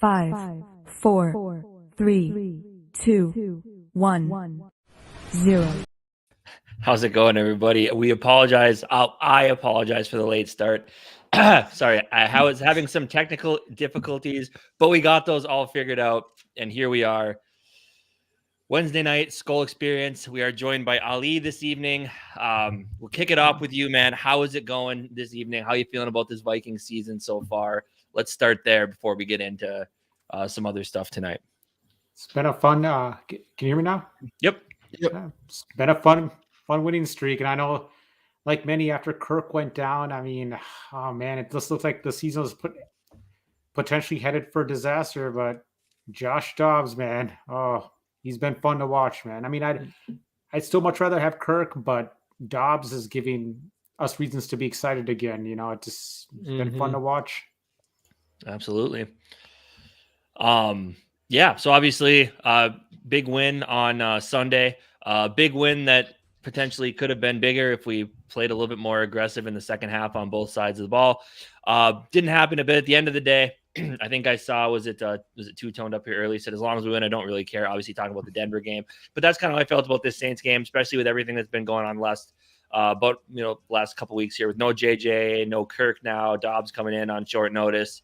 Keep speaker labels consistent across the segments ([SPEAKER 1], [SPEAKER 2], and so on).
[SPEAKER 1] 5, 4, 3, 2, 1, 0.
[SPEAKER 2] How's it going, everybody? We apologize. I apologize for the late start. Sorry, I was having some technical difficulties, but we got those all figured out, and here we are. Wednesday night Skull Experience. We are joined by Ali this evening. We'll kick it off with you, man. How is it going this evening? How are you feeling about this Viking season so far? Let's start there before we get into some other stuff tonight.
[SPEAKER 3] It's been a fun. Can you hear me now?
[SPEAKER 2] Yep.
[SPEAKER 3] It's been a fun winning streak, and I know, like many, after Kirk went down, I mean, oh man, it just looks like the season was potentially headed for disaster. But Josh Dobbs, man, oh, he's been fun to watch, man. I mean, I'd still much rather have Kirk, but Dobbs is giving us reasons to be excited again. You know, it's been fun to watch.
[SPEAKER 2] Absolutely. Yeah. So obviously, big win on Sunday. Big win that potentially could have been bigger if we played a little bit more aggressive in the second half on both sides of the ball. Didn't happen a bit at the end of the day. I think I saw, was it two-toned up here early? Said, as long as we win, I don't really care. Obviously talking about the Denver game, but that's kind of how I felt about this Saints game, especially with everything that's been going on last couple weeks here with no JJ, no Kirk now, Dobbs coming in on short notice.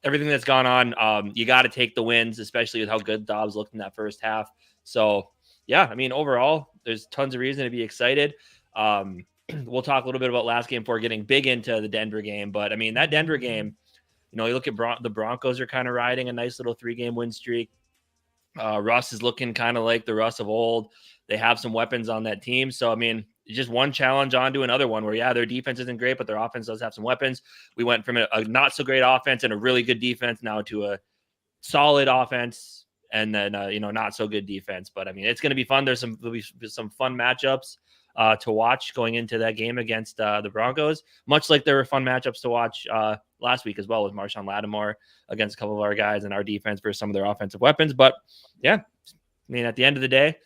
[SPEAKER 2] Everything that's gone on, you got to take the wins, especially with how good Dobbs looked in that first half. So, yeah, I mean, overall, there's tons of reason to be excited. We'll talk a little bit about last game before getting big into the Denver game. But, I mean, that Denver game, you know, you look at the Broncos are kind of riding a nice little 3-game win streak. Russ is looking kind of like the Russ of old. They have some weapons on that team. So, I mean, just one challenge onto another one where, yeah, their defense isn't great, but their offense does have some weapons. We went from a not so great offense and a really good defense now to a solid offense and then, not so good defense. But I mean, it's going to be fun. There'll be some fun matchups to watch going into that game against the Broncos, much like there were fun matchups to watch last week as well with Marshawn Lattimore against a couple of our guys and our defense versus some of their offensive weapons. But yeah, I mean, at the end of the day,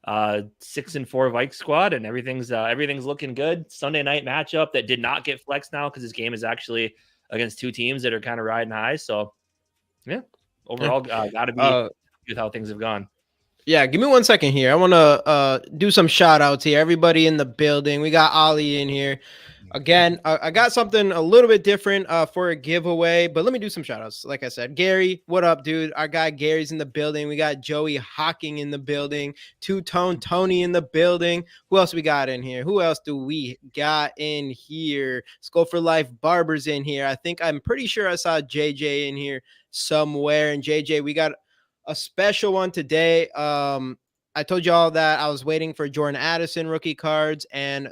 [SPEAKER 2] 6-4 Vikes squad and everything's looking good. Sunday night matchup that did not get flexed now because this game is actually against two teams that are kind of riding high. So yeah, overall, got to be with how things have gone.
[SPEAKER 4] Yeah, give me 1 second here. I want to do some shout outs here. Everybody in the building. We got Ali in here. Again, I got something a little bit different for a giveaway, but let me do some shout outs. Like I said, Gary, what up, dude? Our guy Gary's in the building. We got Joey Hawking in the building. Two-Tone Tony in the building. Who else we got in here? Who else do we got in here? Skull for Life Barber's in here. I'm pretty sure I saw JJ in here somewhere. And JJ, we got a special one today. I told y'all that I was waiting for Jordan Addison rookie cards, and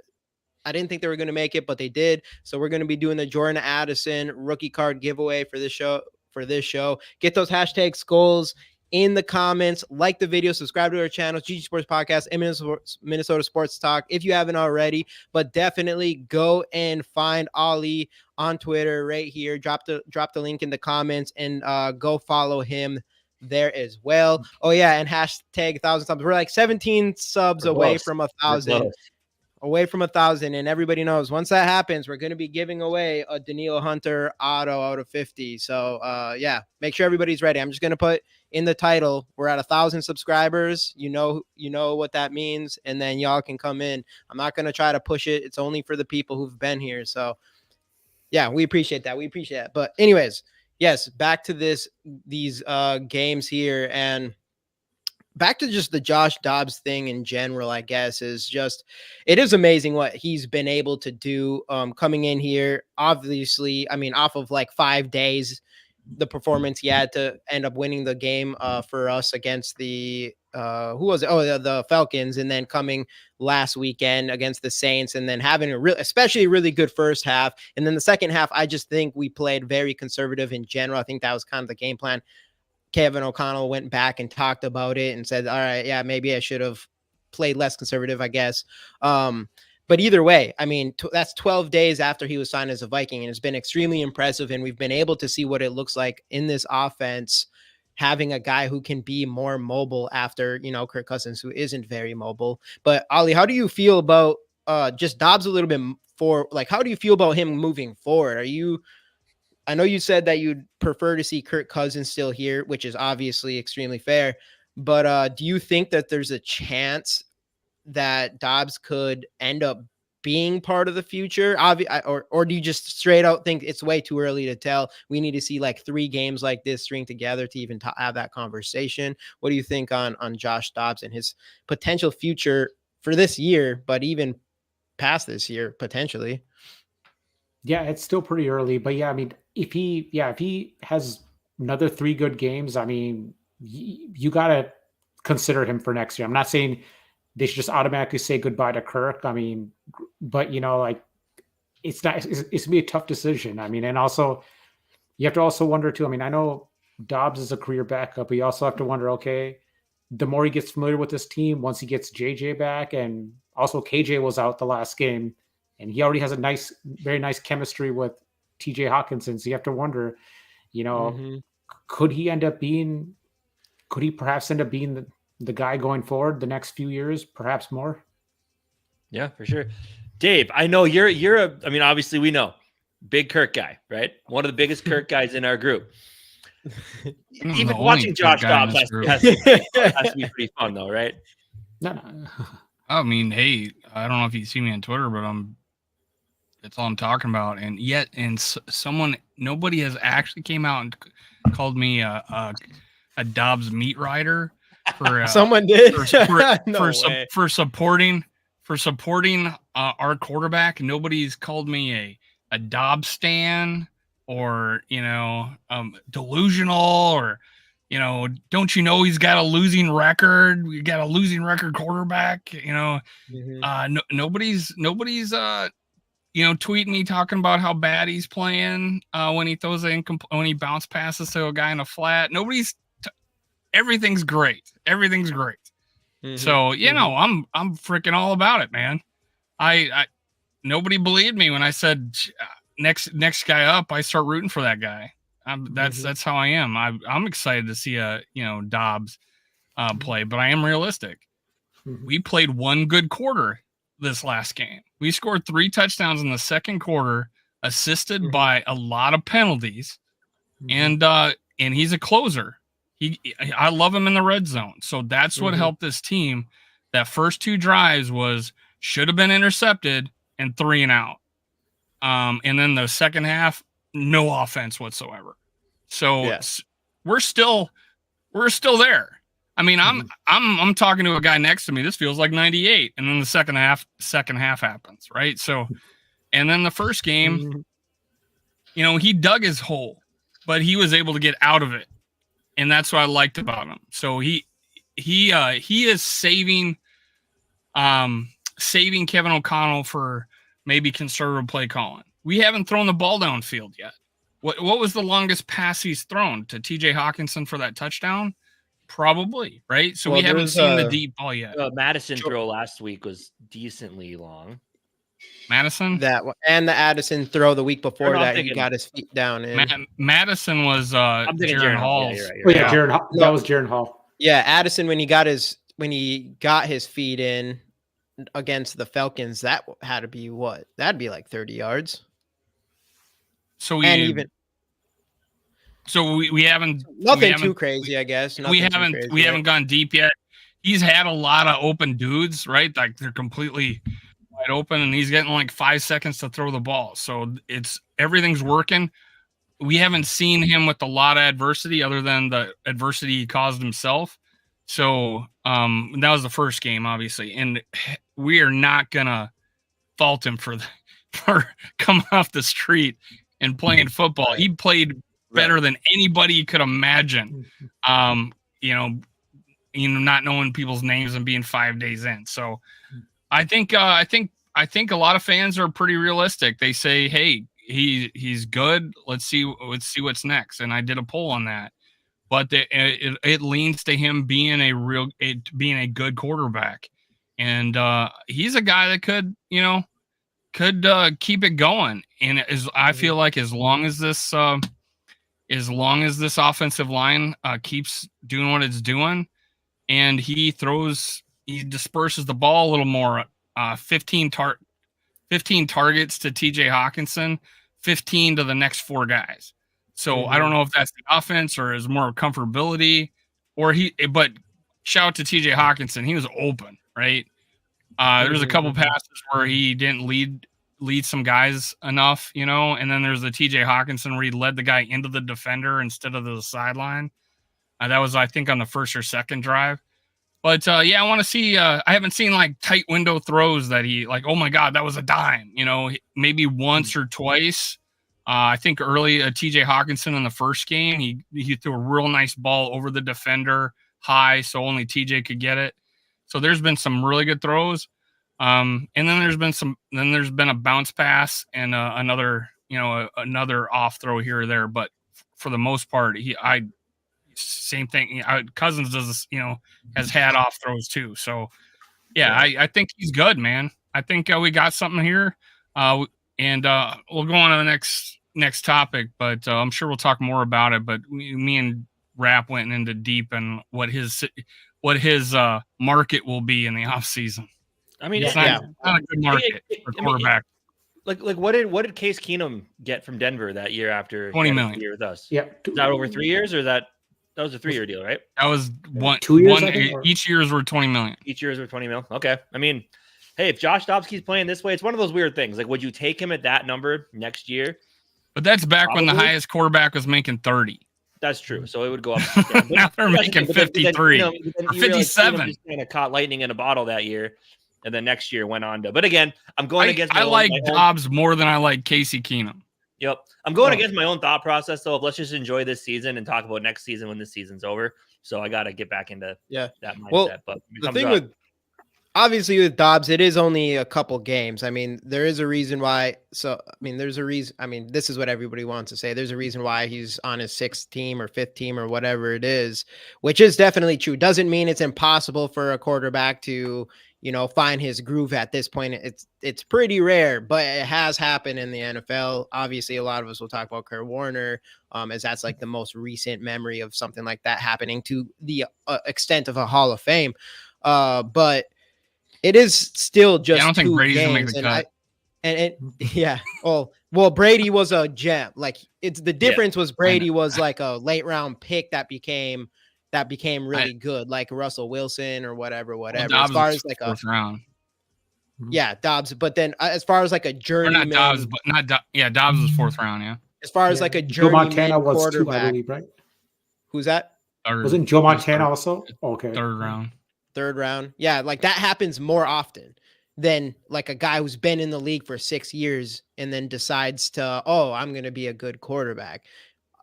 [SPEAKER 4] I didn't think they were going to make it, but they did. So we're going to be doing the Jordan Addison rookie card giveaway for this show. Get those hashtag skulls in the comments, like the video, subscribe to our channel, GG Sports Podcast and Minnesota Sports Talk if you haven't already. But definitely go and find Ali on Twitter right here. Drop the link in the comments and go follow him there as well. Oh yeah, and hashtag 1,000 subs. We're like 17 subs away from 1,000. Away from 1,000, and everybody knows once that happens, we're going to be giving away a Daniil Hunter auto out of 50. So yeah, make sure everybody's ready. I'm just going to put in the title, we're at 1,000 subscribers. You know what that means, and then y'all can come in. I'm not going to try to push it. It's only for the people who've been here. So yeah, we appreciate that. But anyways, yes, back to these games here, and back to just the Josh Dobbs thing in general, I guess, it is amazing what he's been able to do coming in here. Obviously, I mean, off of like 5 days, the performance he had to end up winning the game for us against the the Falcons, and then coming last weekend against the Saints, and then having especially a really good first half. And then the second half, I just think we played very conservative in general. I think that was kind of the game plan. Kevin O'Connell went back and talked about it and said, all right, yeah, maybe I should have played less conservative, I guess. But either way, I mean, that's 12 days after he was signed as a Viking, and it's been extremely impressive. And we've been able to see what it looks like in this offense, having a guy who can be more mobile after, Kirk Cousins, who isn't very mobile. But Ali, how do you feel about just Dobbs a little bit how do you feel about him moving forward? I know you said that you'd prefer to see Kirk Cousins still here, which is obviously extremely fair. But do you think that there's a chance that Dobbs could end up being part of the future? Or do you just straight out think it's way too early to tell? We need to see like 3 games like this string together to even have that conversation. What do you think on Josh Dobbs and his potential future for this year, but even past this year potentially?
[SPEAKER 3] Yeah, it's still pretty early, but yeah, I mean, if he has another 3 good games, I mean, you got to consider him for next year. I'm not saying they should just automatically say goodbye to Kirk. I mean, but like it's not. It's gonna be a tough decision. I mean, and also you have to also wonder too. I mean, I know Dobbs is a career backup, but you also have to wonder. Okay, the more he gets familiar with this team, once he gets JJ back, and also KJ was out the last game, and he already has a very nice chemistry with TJ Hawkinson. So you have to wonder, could he perhaps end up being the guy going forward the next few years, perhaps more?
[SPEAKER 2] Yeah, for sure. Dave, I know I mean, obviously we know big Kirk guy, right? One of the biggest Kirk guys in our group. Even watching Josh Dobbs has to be pretty fun though, right?
[SPEAKER 3] No.
[SPEAKER 5] I mean, hey, I don't know if you see me on Twitter, but that's all I'm talking about. And yet, nobody has actually came out and called me a Dobbs meat rider for
[SPEAKER 4] someone did
[SPEAKER 5] for supporting our quarterback. Nobody's called me a Dobbs stan or delusional or don't you know he's got a losing record? We got a losing record quarterback. Nobody's tweeting me talking about how bad he's playing when he throws when he bounce passes to a guy in a flat. Everything's great. Everything's great. Mm-hmm. So I'm freaking all about it, man. I nobody believed me when I said next guy up. I start rooting for that guy. That's how I am. I'm excited to see Dobbs play, but I am realistic. Mm-hmm. We played one good quarter this last game. We scored 3 touchdowns in the second quarter, assisted by a lot of penalties, and he's a closer. I love him in the red zone. So that's what helped this team. That first 2 drives should have been intercepted and 3 and out. And then the second half, no offense whatsoever. So we're still there. I mean, I'm talking to a guy next to me. This feels like 98. And then the second half happens. Right. So, and then the first game, he dug his hole, but he was able to get out of it. And that's what I liked about him. So he is saving Kevin O'Connell for maybe conservative play calling. We haven't thrown the ball downfield yet. What was the longest pass he's thrown to TJ Hawkinson for that touchdown? Probably, right? So we haven't seen the deep ball yet.
[SPEAKER 2] Madison throw last week was decently long.
[SPEAKER 5] Madison?
[SPEAKER 4] And the Addison throw the week before that, he got his feet down in.
[SPEAKER 5] Madison was Jaron Hall's.
[SPEAKER 3] Yeah, Jaron Hall. That was Jaron Hall.
[SPEAKER 4] Yeah, Addison when he got his feet in against the Falcons, that had to be what? That'd be like 30 yards.
[SPEAKER 5] So we haven't
[SPEAKER 4] nothing too crazy, I guess.
[SPEAKER 5] We haven't gone deep yet. He's had a lot of open dudes, right? Like they're completely wide open, and he's getting like 5 seconds to throw the ball. So everything's working. We haven't seen him with a lot of adversity other than the adversity he caused himself. So that was the first game, obviously, and we are not gonna fault him for coming off the street and playing football. He played better than anybody could imagine. Not knowing people's names and being 5 days in. So I think a lot of fans are pretty realistic. They say, hey, he's good. Let's see what's next. And I did a poll on that, but it leans to him being a good quarterback. And he's a guy that could keep it going. And I feel like as long as this offensive line keeps doing what it's doing, and he disperses the ball a little more, 15 targets to TJ Hawkinson, 15 to the next 4 guys. So I don't know if that's the offense or is more comfortability but shout out to TJ Hawkinson. He was open, right? There's a couple passes where he didn't lead some guys enough, and then there's the TJ Hawkinson where he led the guy into the defender instead of the sideline. That was, I think, on the first or second drive. But I want to see. I haven't seen like tight window throws that he like. Oh my God, that was a dime. Maybe once or twice. I think early TJ Hawkinson in the first game, he threw a real nice ball over the defender high, so only TJ could get it. So there's been some really good throws. And then there's been a bounce pass and another off throw here or there. But for the most part, same thing. Cousins does, has had off throws too. So I think he's good, man. I think we got something here. And we'll go on to the next topic, but I'm sure we'll talk more about it. But me and Rapp went into deep and what his market will be in the off season. I mean, it's not a good market for quarterback.
[SPEAKER 2] Like what did Case Keenum get from Denver that year after
[SPEAKER 5] $20 million
[SPEAKER 2] year with us?
[SPEAKER 3] Yeah,
[SPEAKER 2] is that over 3 years or that was a 3-year deal, right?
[SPEAKER 5] That was
[SPEAKER 3] 2 years.
[SPEAKER 5] Each year is worth $20 million.
[SPEAKER 2] Each year is worth $20 million. Okay, I mean, hey, if Josh Dobbs keeps playing this way, it's one of those weird things. Like, would you take him at that number next year?
[SPEAKER 5] But that's back when the highest quarterback was making 30.
[SPEAKER 2] That's true. So it would go up.
[SPEAKER 5] Now they're making 53 or 57.
[SPEAKER 2] Just kind of caught lightning in a bottle that year, and then next year went on to. But again, I'm going against.
[SPEAKER 5] I like Dobbs more than I like Casey Keenum.
[SPEAKER 2] Yep, I'm going against my own thought process. So let's just enjoy this season and talk about next season when this season's over. So I got to get back into that mindset.
[SPEAKER 4] Well,
[SPEAKER 2] but
[SPEAKER 4] the thing obviously with Dobbs, it is only a couple games. I mean, there is a reason why. So, I mean, there's a reason. I mean, this is what everybody wants to say. There's a reason why he's on his 6th team or 5th team or whatever it is, which is definitely true. Doesn't mean it's impossible for a quarterback to, find his groove at this point. It's pretty rare, but it has happened in the NFL. Obviously, a lot of us will talk about Kurt Warner, as that's like the most recent memory of something like that happening to the extent of a Hall of Fame. But it is still just.
[SPEAKER 5] I don't think Brady's gonna
[SPEAKER 4] games,
[SPEAKER 5] make the cut.
[SPEAKER 4] Well, Brady was a gem. Like it's the difference was Brady was like a late round pick that became really good, like Russell Wilson or whatever.
[SPEAKER 5] Well,
[SPEAKER 4] as far as like a
[SPEAKER 5] 4th round.
[SPEAKER 4] Yeah, Dobbs. But then as far as like a journeyman,
[SPEAKER 5] Dobbs was 4th round. Yeah.
[SPEAKER 4] As far as like a journeyman
[SPEAKER 3] Joe Montana was
[SPEAKER 4] quarterback,
[SPEAKER 3] 2, I believe, right?
[SPEAKER 4] Who's that?
[SPEAKER 3] Wasn't Joe Montana also? Okay.
[SPEAKER 5] 3rd round.
[SPEAKER 4] Yeah, like that happens more often than like a guy who's been in the league for 6 years and then decides to, I'm going to be a good quarterback.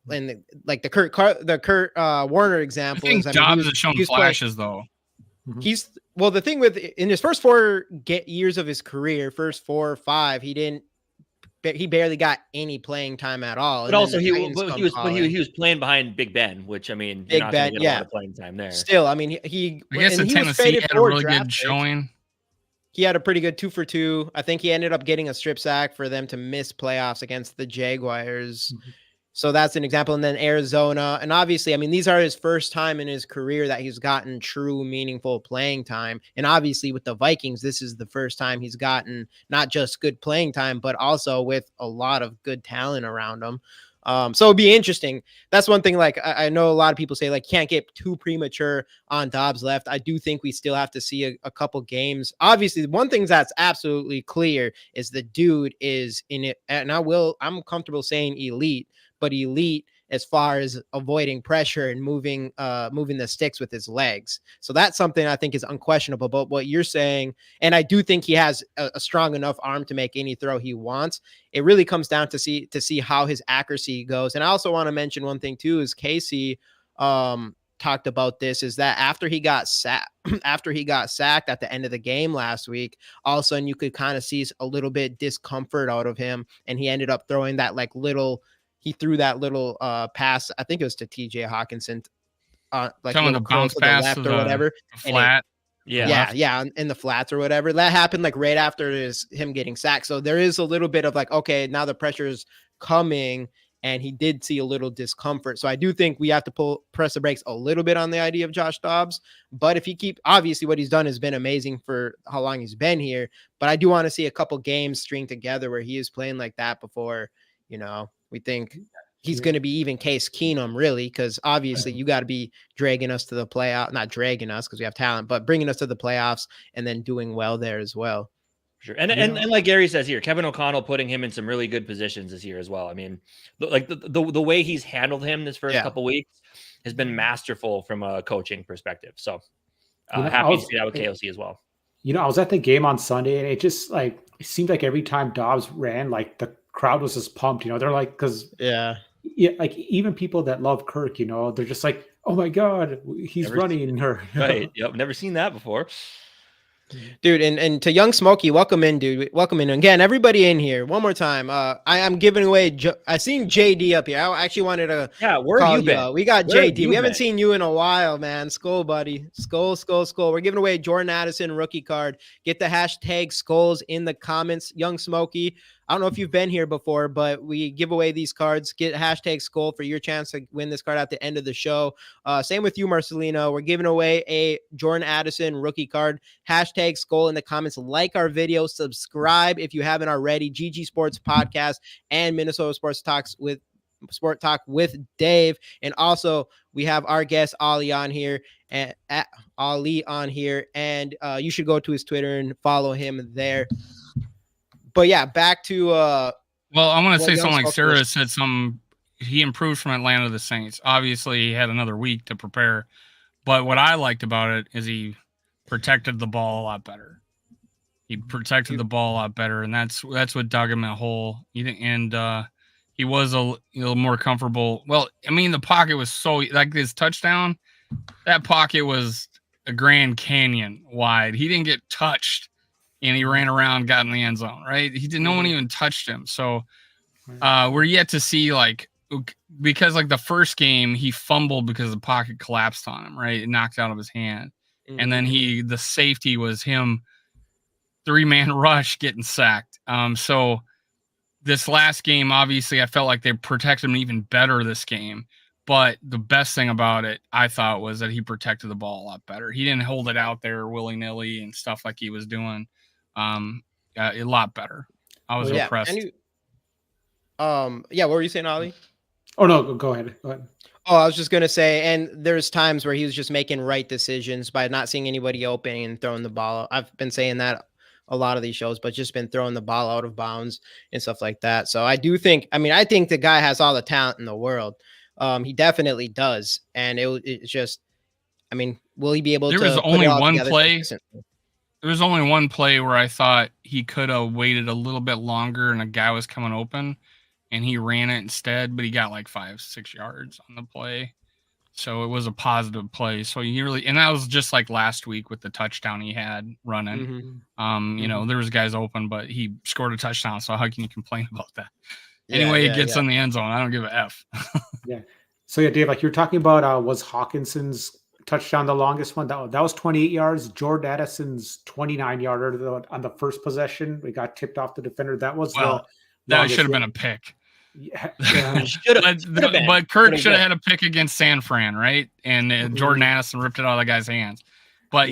[SPEAKER 4] And like the Kurt Warner example,
[SPEAKER 5] I think Dobbs has shown flashes though.
[SPEAKER 4] The thing with in his first 4 years of his career, first 4 or 5, he barely got any playing time at all.
[SPEAKER 2] But also he was playing behind Big Ben, which I mean, you're not going to get a lot of playing time there.
[SPEAKER 4] Still, I mean,
[SPEAKER 5] I guess in Tennessee had a really good showing.
[SPEAKER 4] He had a pretty good 2 for 2. I think he ended up getting a strip sack for them to miss playoffs against the Jaguars. So that's an example. And then Arizona. And obviously, I mean, these are his first time in his career that he's gotten true, meaningful playing time. And obviously with the Vikings, this is the first time he's gotten not just good playing time, but also with a lot of good talent around him. So it'd be interesting. That's one thing. Like I know a lot of people say like can't get too premature on Dobbs left. I do think we still have to see a couple games. Obviously, one thing that's absolutely clear is the dude is in it. And I'm comfortable saying elite, but elite as far as avoiding pressure and moving the sticks with his legs. So that's something I think is unquestionable. But what you're saying, and I do think he has a strong enough arm to make any throw he wants. It really comes down to see how his accuracy goes. And I also want to mention one thing too, is Casey talked about this, is that after he got sacked at the end of the game last week, all of a sudden you could kind of see a little bit discomfort out of him. And he ended up throwing that he threw that little pass. I think it was to TJ Hawkinson, like
[SPEAKER 5] the bounce pass
[SPEAKER 4] left or whatever.
[SPEAKER 5] Flat.
[SPEAKER 4] Yeah, in the flats or whatever. That happened like right after him getting sacked. So there is a little bit of like, okay, now the pressure is coming, and he did see a little discomfort. So I do think we have to press the brakes a little bit on the idea of Josh Dobbs. But if obviously what he's done has been amazing for how long he's been here. But I do want to see a couple games string together where he is playing like that before, we think he's going to be even Case Keenum, really, because obviously you got to be dragging us to the playoff, not dragging us because we have talent, but bringing us to the playoffs and then doing well there as well.
[SPEAKER 2] Sure. And like Gary says here, Kevin O'Connell putting him in some really good positions this year as well. I mean, like the way he's handled him this first couple weeks has been masterful from a coaching perspective. So happy to see that with KOC as well.
[SPEAKER 3] I was at the game on Sunday, and it just it seemed like every time Dobbs ran, like the crowd was just pumped. They're like, because like even people that love Kirk, they're just like, oh my God, he's running her.
[SPEAKER 2] Right. Yep. Never seen that before.
[SPEAKER 4] Dude, and to Young Smokey, welcome in, dude. Welcome in again, everybody in here. One more time. I'm giving away. I seen JD up here. I actually wanted to.
[SPEAKER 2] Yeah, where have you been?
[SPEAKER 4] We got JD. We haven't seen you in a while, man. Skull, buddy. Skull. We're giving away Jordan Addison rookie card. Get the hashtag skulls in the comments. Young Smokey. I don't know if you've been here before, but we give away these cards. Get hashtag skull for your chance to win this card at the end of the show. Same with you, Marcelino. We're giving away a Jordan Addison rookie card. Hashtag skull in the comments. Like our video. Subscribe if you haven't already. GG Sports Podcast and Minnesota Sports Talks with Sport Talk with Dave. And also we have our guest Ali on here and at Ali on here. And you should go to his Twitter and follow him there. But yeah, back to
[SPEAKER 5] well, I want to say something like Sarah said. He improved from Atlanta to the Saints. Obviously, he had another week to prepare. But what I liked about it is he protected the ball a lot better. He protected the ball a lot better, and that's what dug him a hole. And he was a little more comfortable. Well, I mean, the pocket was so like his touchdown. That pocket was a Grand Canyon wide. He didn't get touched. And he ran around, got in the end zone, right? No one even touched him. So we're yet to see, because the first game, he fumbled because the pocket collapsed on him, right? It knocked out of his hand. Mm-hmm. And then the safety was him, 3-man rush getting sacked. So this last game, obviously, I felt like they protected him even better this game. But the best thing about it, I thought, was that he protected the ball a lot better. He didn't hold it out there willy-nilly and stuff like he was doing. A lot better. I was impressed.
[SPEAKER 4] What were you saying, Ali?
[SPEAKER 3] Oh no, go ahead.
[SPEAKER 4] Oh, I was just gonna say, and there's times where he was just making right decisions by not seeing anybody open and throwing the ball out. I've been saying that a lot of these shows, but just been throwing the ball out of bounds and stuff like that. So I think the guy has all the talent in the world. He definitely does, and it's just, will he be able to?
[SPEAKER 5] There was only one play. There was only one play where I thought he could have waited a little bit longer and a guy was coming open and he ran it instead, but he got 5-6 yards on the play. So it was a positive play. So and that was just like last week with the touchdown he had running. Mm-hmm. There was guys open, but he scored a touchdown. So how can you complain about that? Anyway, he gets in the end zone. I don't give a F.
[SPEAKER 3] Yeah. So Dave, like you're talking about, was Hawkinson's touchdown the longest one? That was 28 yards. Jordan Addison's 29-yarder on the first possession. We got tipped off the defender. That was
[SPEAKER 5] that should have been a pick.
[SPEAKER 3] Yeah.
[SPEAKER 5] But Kirk should have had a pick against San Fran, right? And Jordan Addison ripped it out of the guy's hands. But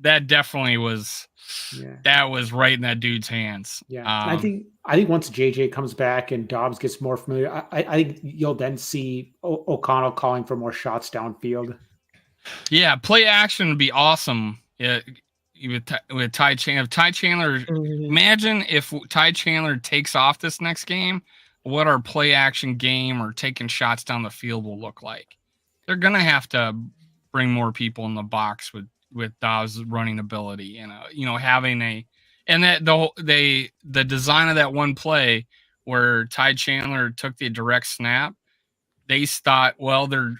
[SPEAKER 5] that definitely was. Yeah. That was right in that dude's hands.
[SPEAKER 3] Yeah, I think once JJ comes back and Dobbs gets more familiar, I think you'll then see O'Connell calling for more shots downfield.
[SPEAKER 5] Yeah, play action would be awesome. With Ty Chandler. Ty Chandler, imagine if Ty Chandler takes off this next game, what our play action game or taking shots down the field will look like. They're gonna have to bring more people in the box with Dobbs' running ability, having the design of that one play where Ty Chandler took the direct snap. They thought, well, they're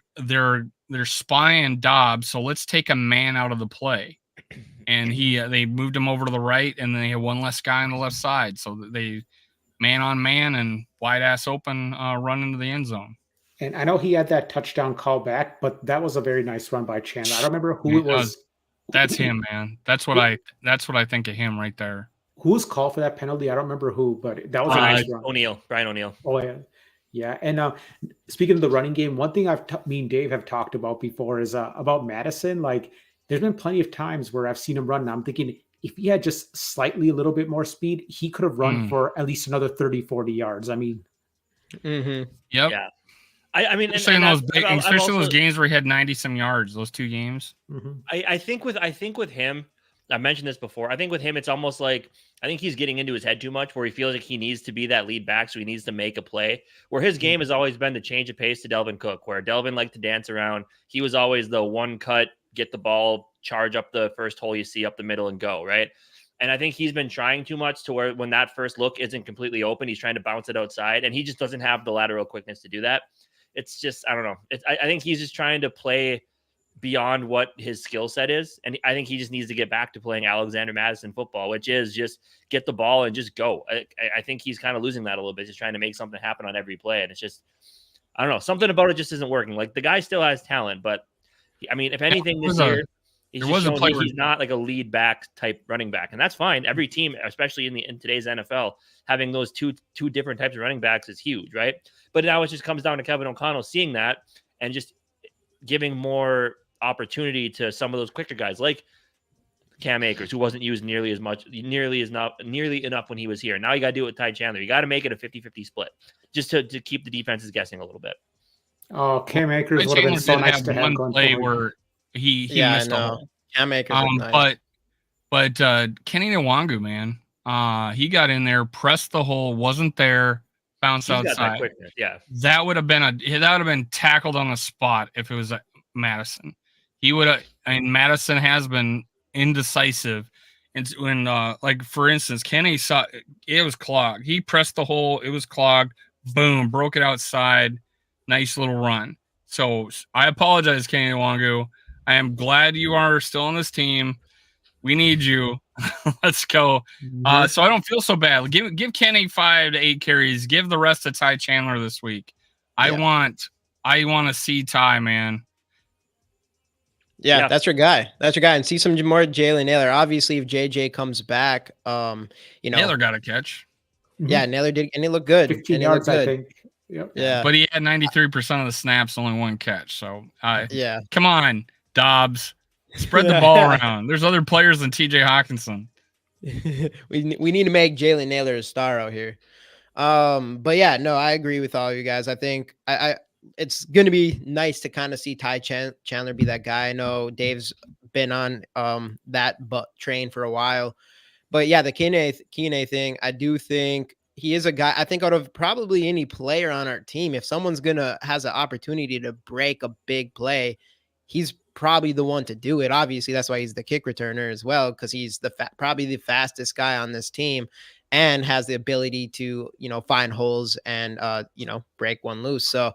[SPEAKER 5] spying Dobbs, so let's take a man out of the play. And they moved him over to the right, and then they had one less guy on the left side. So they man on man and wide ass open run into the end zone.
[SPEAKER 3] And I know he had that touchdown call back, but that was a very nice run by Chandler. I don't remember who it was.
[SPEAKER 5] That's him, man. That's what I think of him right there.
[SPEAKER 3] Who was called for that penalty? I don't remember who, but that was a nice run.
[SPEAKER 2] Brian O'Neill.
[SPEAKER 3] Oh yeah. Yeah, and speaking of the running game, one thing me and Dave have talked about before is about Madison. Like, there's been plenty of times where I've seen him run, and I'm thinking if he had just slightly a little bit more speed, he could have run for at least another 30, 40 yards. I mean,
[SPEAKER 4] Mm-hmm.
[SPEAKER 5] Yep.
[SPEAKER 2] Yeah. I mean,
[SPEAKER 5] Especially in
[SPEAKER 2] and
[SPEAKER 5] those big,
[SPEAKER 2] I've
[SPEAKER 5] especially those
[SPEAKER 2] also,
[SPEAKER 5] games where he had 90 some yards. Those 2 games.
[SPEAKER 3] Mhm.
[SPEAKER 2] I think with him, I mentioned this before. I think with him, it's almost like I think he's getting into his head too much, where he feels like he needs to be that lead back, so he needs to make a play. Where his game has always been to change of pace to Delvin Cook, where Delvin liked to dance around. He was always the one cut, get the ball, charge up the first hole you see up the middle, and go right. And I think he's been trying too much to where when that first look isn't completely open, he's trying to bounce it outside, and he just doesn't have the lateral quickness to do that. It's just I don't know. I think he's just trying to play beyond what his skill set is. And I think he just needs to get back to playing Alexander Madison football, which is just get the ball and just go. I think he's kind of losing that a little bit, just trying to make something happen on every play. And it's just, I don't know, something about it just isn't working. Like the guy still has talent, but I mean, if anything this year, he's just showing he's not like a lead back type running back. And that's fine. Every team, especially in today's NFL, having those two different types of running backs is huge, right? But now it just comes down to Kevin O'Connell seeing that and just giving more opportunity to some of those quicker guys like Cam Akers, who wasn't used nearly enough when he was here. Now you got to do it with Ty Chandler. You got to make it a 50-50 split just to keep the defenses guessing a little bit.
[SPEAKER 3] Oh, Cam Akers would have been so nice to have
[SPEAKER 5] one
[SPEAKER 3] going
[SPEAKER 5] play
[SPEAKER 3] forward.
[SPEAKER 5] where he missed a hole.
[SPEAKER 4] Cam Akers was nice.
[SPEAKER 5] But Kenny Nwangu, man, he got in there, pressed the hole, wasn't there, bounced outside. That would have been tackled on the spot if it was Madison. He would have, and Madison has been indecisive. And when, like for instance, Kenny saw it was clogged. He pressed the hole, it was clogged. Boom, broke it outside. Nice little run. So I apologize, Kenny Nwangu. I am glad you are still on this team. We need you. Let's go. So I don't feel so bad. Give Kenny 5 to 8 carries. Give the rest to Ty Chandler this week. I want to see Ty, man.
[SPEAKER 4] Yeah, that's your guy. That's your guy. And see some more Jalen Naylor. Obviously, if JJ comes back,
[SPEAKER 5] Naylor got a catch.
[SPEAKER 4] Yeah, Naylor did, and he looked good.
[SPEAKER 3] 15 yards, I think. Yep.
[SPEAKER 4] Yeah,
[SPEAKER 5] but he had 93% of the snaps, only 1 catch. So, come on, Dobbs, spread the ball around. There's other players than T.J. Hawkinson.
[SPEAKER 4] we need to make Jalen Naylor a star out here. But yeah, no, I agree with all you guys. I think it's going to be nice to kind of see Ty Chandler be that guy. I know Dave's been on that train for a while. But yeah, the Kene thing, I do think he is a guy. I think out of probably any player on our team, if someone's has an opportunity to break a big play, he's probably the one to do it. Obviously, that's why he's the kick returner as well, because he's probably the fastest guy on this team and has the ability to, find holes and, break one loose. So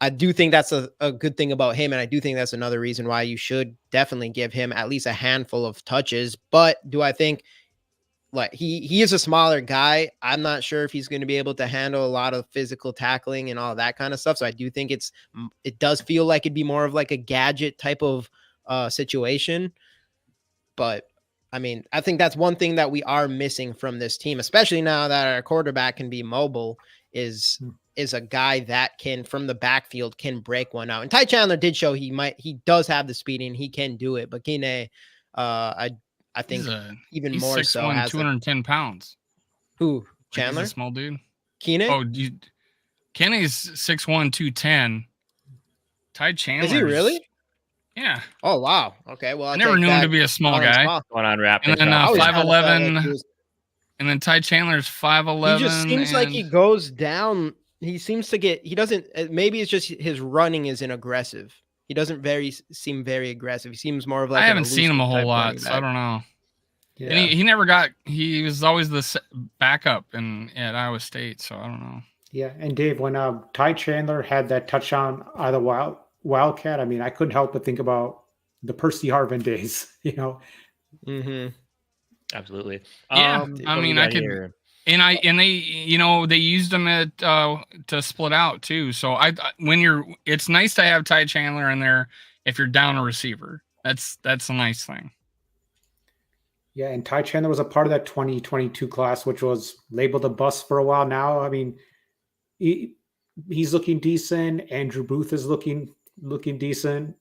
[SPEAKER 4] I do think that's a good thing about him. And I do think that's another reason why you should definitely give him at least a handful of touches. But do I think like he is a smaller guy? I'm not sure if he's going to be able to handle a lot of physical tackling and all that kind of stuff. So I do think it does feel like it'd be more of like a gadget type of situation. But I mean, I think that's one thing that we are missing from this team, especially now that our quarterback can be mobile, is a guy that can, from the backfield, can break one out. And Ty Chandler did show he does have the speed and he can do it. But Kene, I think even more
[SPEAKER 5] 6'1",
[SPEAKER 4] so has
[SPEAKER 5] 210 pounds.
[SPEAKER 4] Who? Chandler?
[SPEAKER 5] He's a small dude.
[SPEAKER 4] Kene?
[SPEAKER 5] Oh, Kenny's 6'1", 210. Ty Chandler.
[SPEAKER 4] Is he really?
[SPEAKER 5] Yeah.
[SPEAKER 4] Oh wow. Okay. Well,
[SPEAKER 5] I never knew him to be a small guy.
[SPEAKER 2] Going on rap.
[SPEAKER 5] And then 5'11", and then Ty Chandler's 5'11".
[SPEAKER 4] He just seems like he goes down. He seems to get. He doesn't. Maybe it's just his running isn't aggressive. He doesn't seem very aggressive. He seems more of like.
[SPEAKER 5] I haven't seen him a whole lot, so I don't know. Yeah. And he never got. He was always the backup at Iowa State, so I don't know.
[SPEAKER 3] Yeah, and Dave, when Ty Chandler had that touchdown out of the Wildcat, I mean, I couldn't help but think about the Percy Harvin days.
[SPEAKER 4] Mm-hmm.
[SPEAKER 2] Absolutely.
[SPEAKER 5] Yeah, I mean, I could. Here? And they used them to split out too. So it's nice to have Ty Chandler in there if you're down a receiver. That's a nice thing.
[SPEAKER 3] Yeah, and Ty Chandler was a part of that 2022 class, which was labeled a bust for a while now. I mean, he's looking decent. Andrew Booth is looking decent.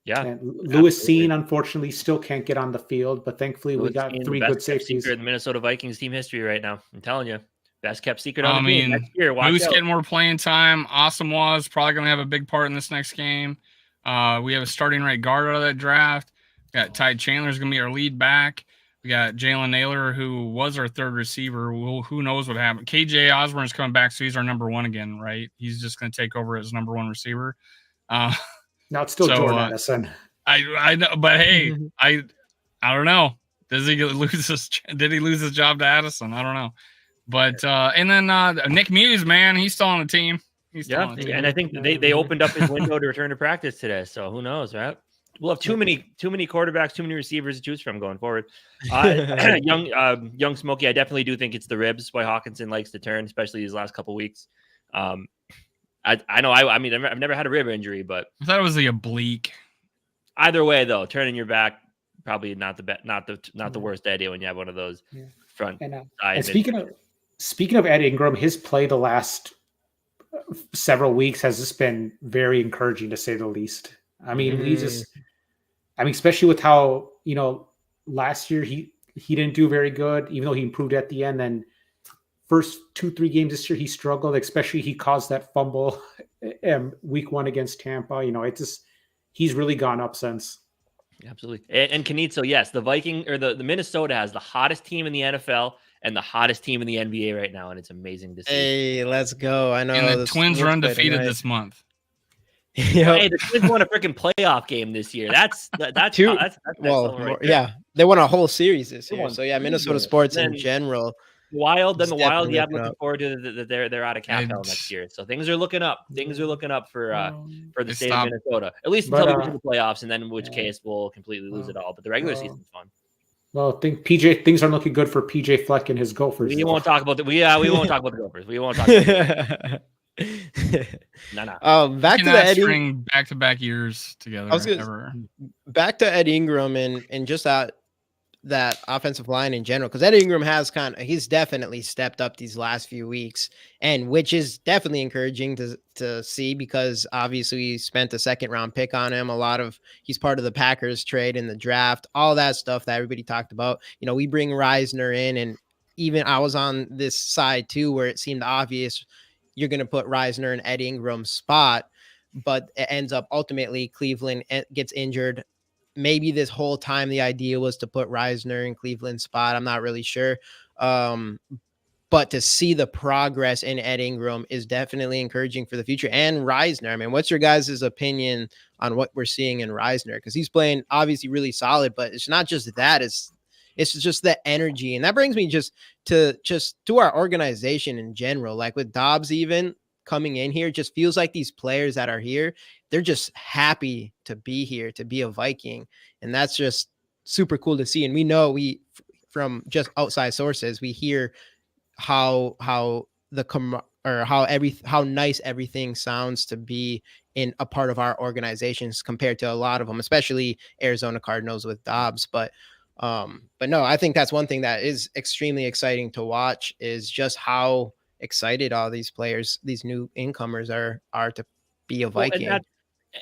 [SPEAKER 2] Yeah,
[SPEAKER 3] and Lewis Seen, unfortunately, still can't get on the field, but thankfully we got 3 good safeties.
[SPEAKER 2] In the Minnesota Vikings team history right now. I'm telling you, best kept secret on
[SPEAKER 5] I
[SPEAKER 2] the team.
[SPEAKER 5] mean,
[SPEAKER 2] Next year, watch
[SPEAKER 5] Moose
[SPEAKER 2] out.
[SPEAKER 5] getting more playing time. Asamoah's probably going to have a big part in this next game. We have a starting right guard out of that draft. We got Ty Chandler's going to be our lead back. We got Jalen Naylor, who was our third receiver. Who knows what happened? KJ Osborne's coming back, so he's our number one again, right? He's just going to take over as number one receiver.
[SPEAKER 3] Now it's still Jordan Addison.
[SPEAKER 5] I know, but hey, I don't know. Does he lose his? Did he lose his job to Addison? I don't know. But and then Nick Muse, man, he's still on the team. He's still on the team.
[SPEAKER 2] And I think they opened up his window to return to practice today. So who knows, right? We'll have too many quarterbacks, too many receivers to choose from going forward. Young Smokey, I definitely do think it's the ribs why Hawkinson likes to turn, especially these last couple weeks. I know. I mean, I've never had a rib injury, but
[SPEAKER 5] I thought it was the oblique.
[SPEAKER 2] Either way, though, turning your back probably not the worst idea when you have one of those front.
[SPEAKER 3] And speaking of Ed Ingram, his play the last several weeks has just been very encouraging to say the least. I mean, especially with how, last year he didn't do very good, even though he improved at the end. Then first 2-3 games this year, he struggled, especially he caused that fumble week 1 against Tampa. He's really gone up since.
[SPEAKER 2] Absolutely. And Canizzo, yes, the Viking or the Minnesota has the hottest team in the NFL and the hottest team in the NBA right now. And it's amazing to see.
[SPEAKER 4] Hey, let's go. I know.
[SPEAKER 5] And the Twins are undefeated this month.
[SPEAKER 2] Yep. Hey, the Twins won a freaking playoff game this year. That's
[SPEAKER 4] two.
[SPEAKER 2] That's
[SPEAKER 4] right yeah, they won a whole series this year. So yeah, Minnesota sports in general.
[SPEAKER 2] The Wild, yeah, I'm looking forward to that. They're out of cap hell next year. So things are looking up. Things are looking up for the state of Minnesota. At least until we get to the playoffs, and then in which case we'll completely lose it all. But the regular season's fun.
[SPEAKER 3] Well, I think things are looking good for PJ Fleck and his Gophers.
[SPEAKER 2] We won't talk about we won't talk about the Gophers. We won't talk about
[SPEAKER 5] No.
[SPEAKER 4] Back to the Eddie.
[SPEAKER 5] String back-to-back years together.
[SPEAKER 4] Back to Ed Ingram and just that offensive line in general, because Ed Ingram he's definitely stepped up these last few weeks, and which is definitely encouraging to see, because obviously we spent a 2nd-round pick on him. He's part of the Packers trade in the draft, all that stuff that everybody talked about. We bring Reisner in, and even I was on this side too, where it seemed obvious you're going to put Reisner in Ed Ingram's spot, but it ends up ultimately Cleveland gets injured. Maybe this whole time the idea was to put Reisner in Cleveland's spot. I'm not really sure. But to see the progress in Ed Ingram is definitely encouraging for the future. And Reisner, I mean, what's your guys' opinion on what we're seeing in Reisner? Because he's playing obviously really solid, but it's not just that. It's just the energy. And that brings me just to our organization in general. Like with Dobbs even coming in here, just feels like these players that are here, they're just happy to be here, to be a Viking. And that's just super cool to see. And we know from just outside sources, we hear how nice everything sounds to be in a part of our organizations compared to a lot of them, especially Arizona Cardinals with Dobbs. But no, I think that's one thing that is extremely exciting to watch, is just how excited all these players, these new incomers are to be a Viking.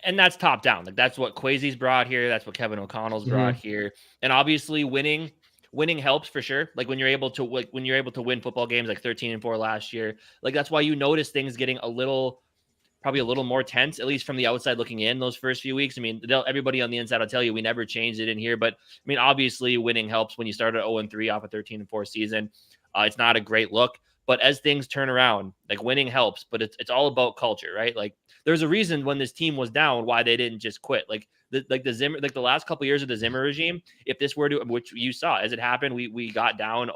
[SPEAKER 2] And that's top down. Like that's what Kwesi's brought here. That's what Kevin O'Connell's brought here. And obviously winning helps for sure. Like when you're able to win football games like 13-4 last year, like that's why you notice things getting probably a little more tense, at least from the outside looking in those first few weeks. I mean, everybody on the inside will tell you we never changed it in here, but I mean, obviously winning helps when you start at 0-3 off a 13-4 season. It's not a great look, but as things turn around, like winning helps, but it's all about culture, right? Like there's a reason when this team was down, why they didn't just quit. Like the Zimmer, like the last couple of years of the Zimmer regime, if this were to, which you saw as it happened, we got down,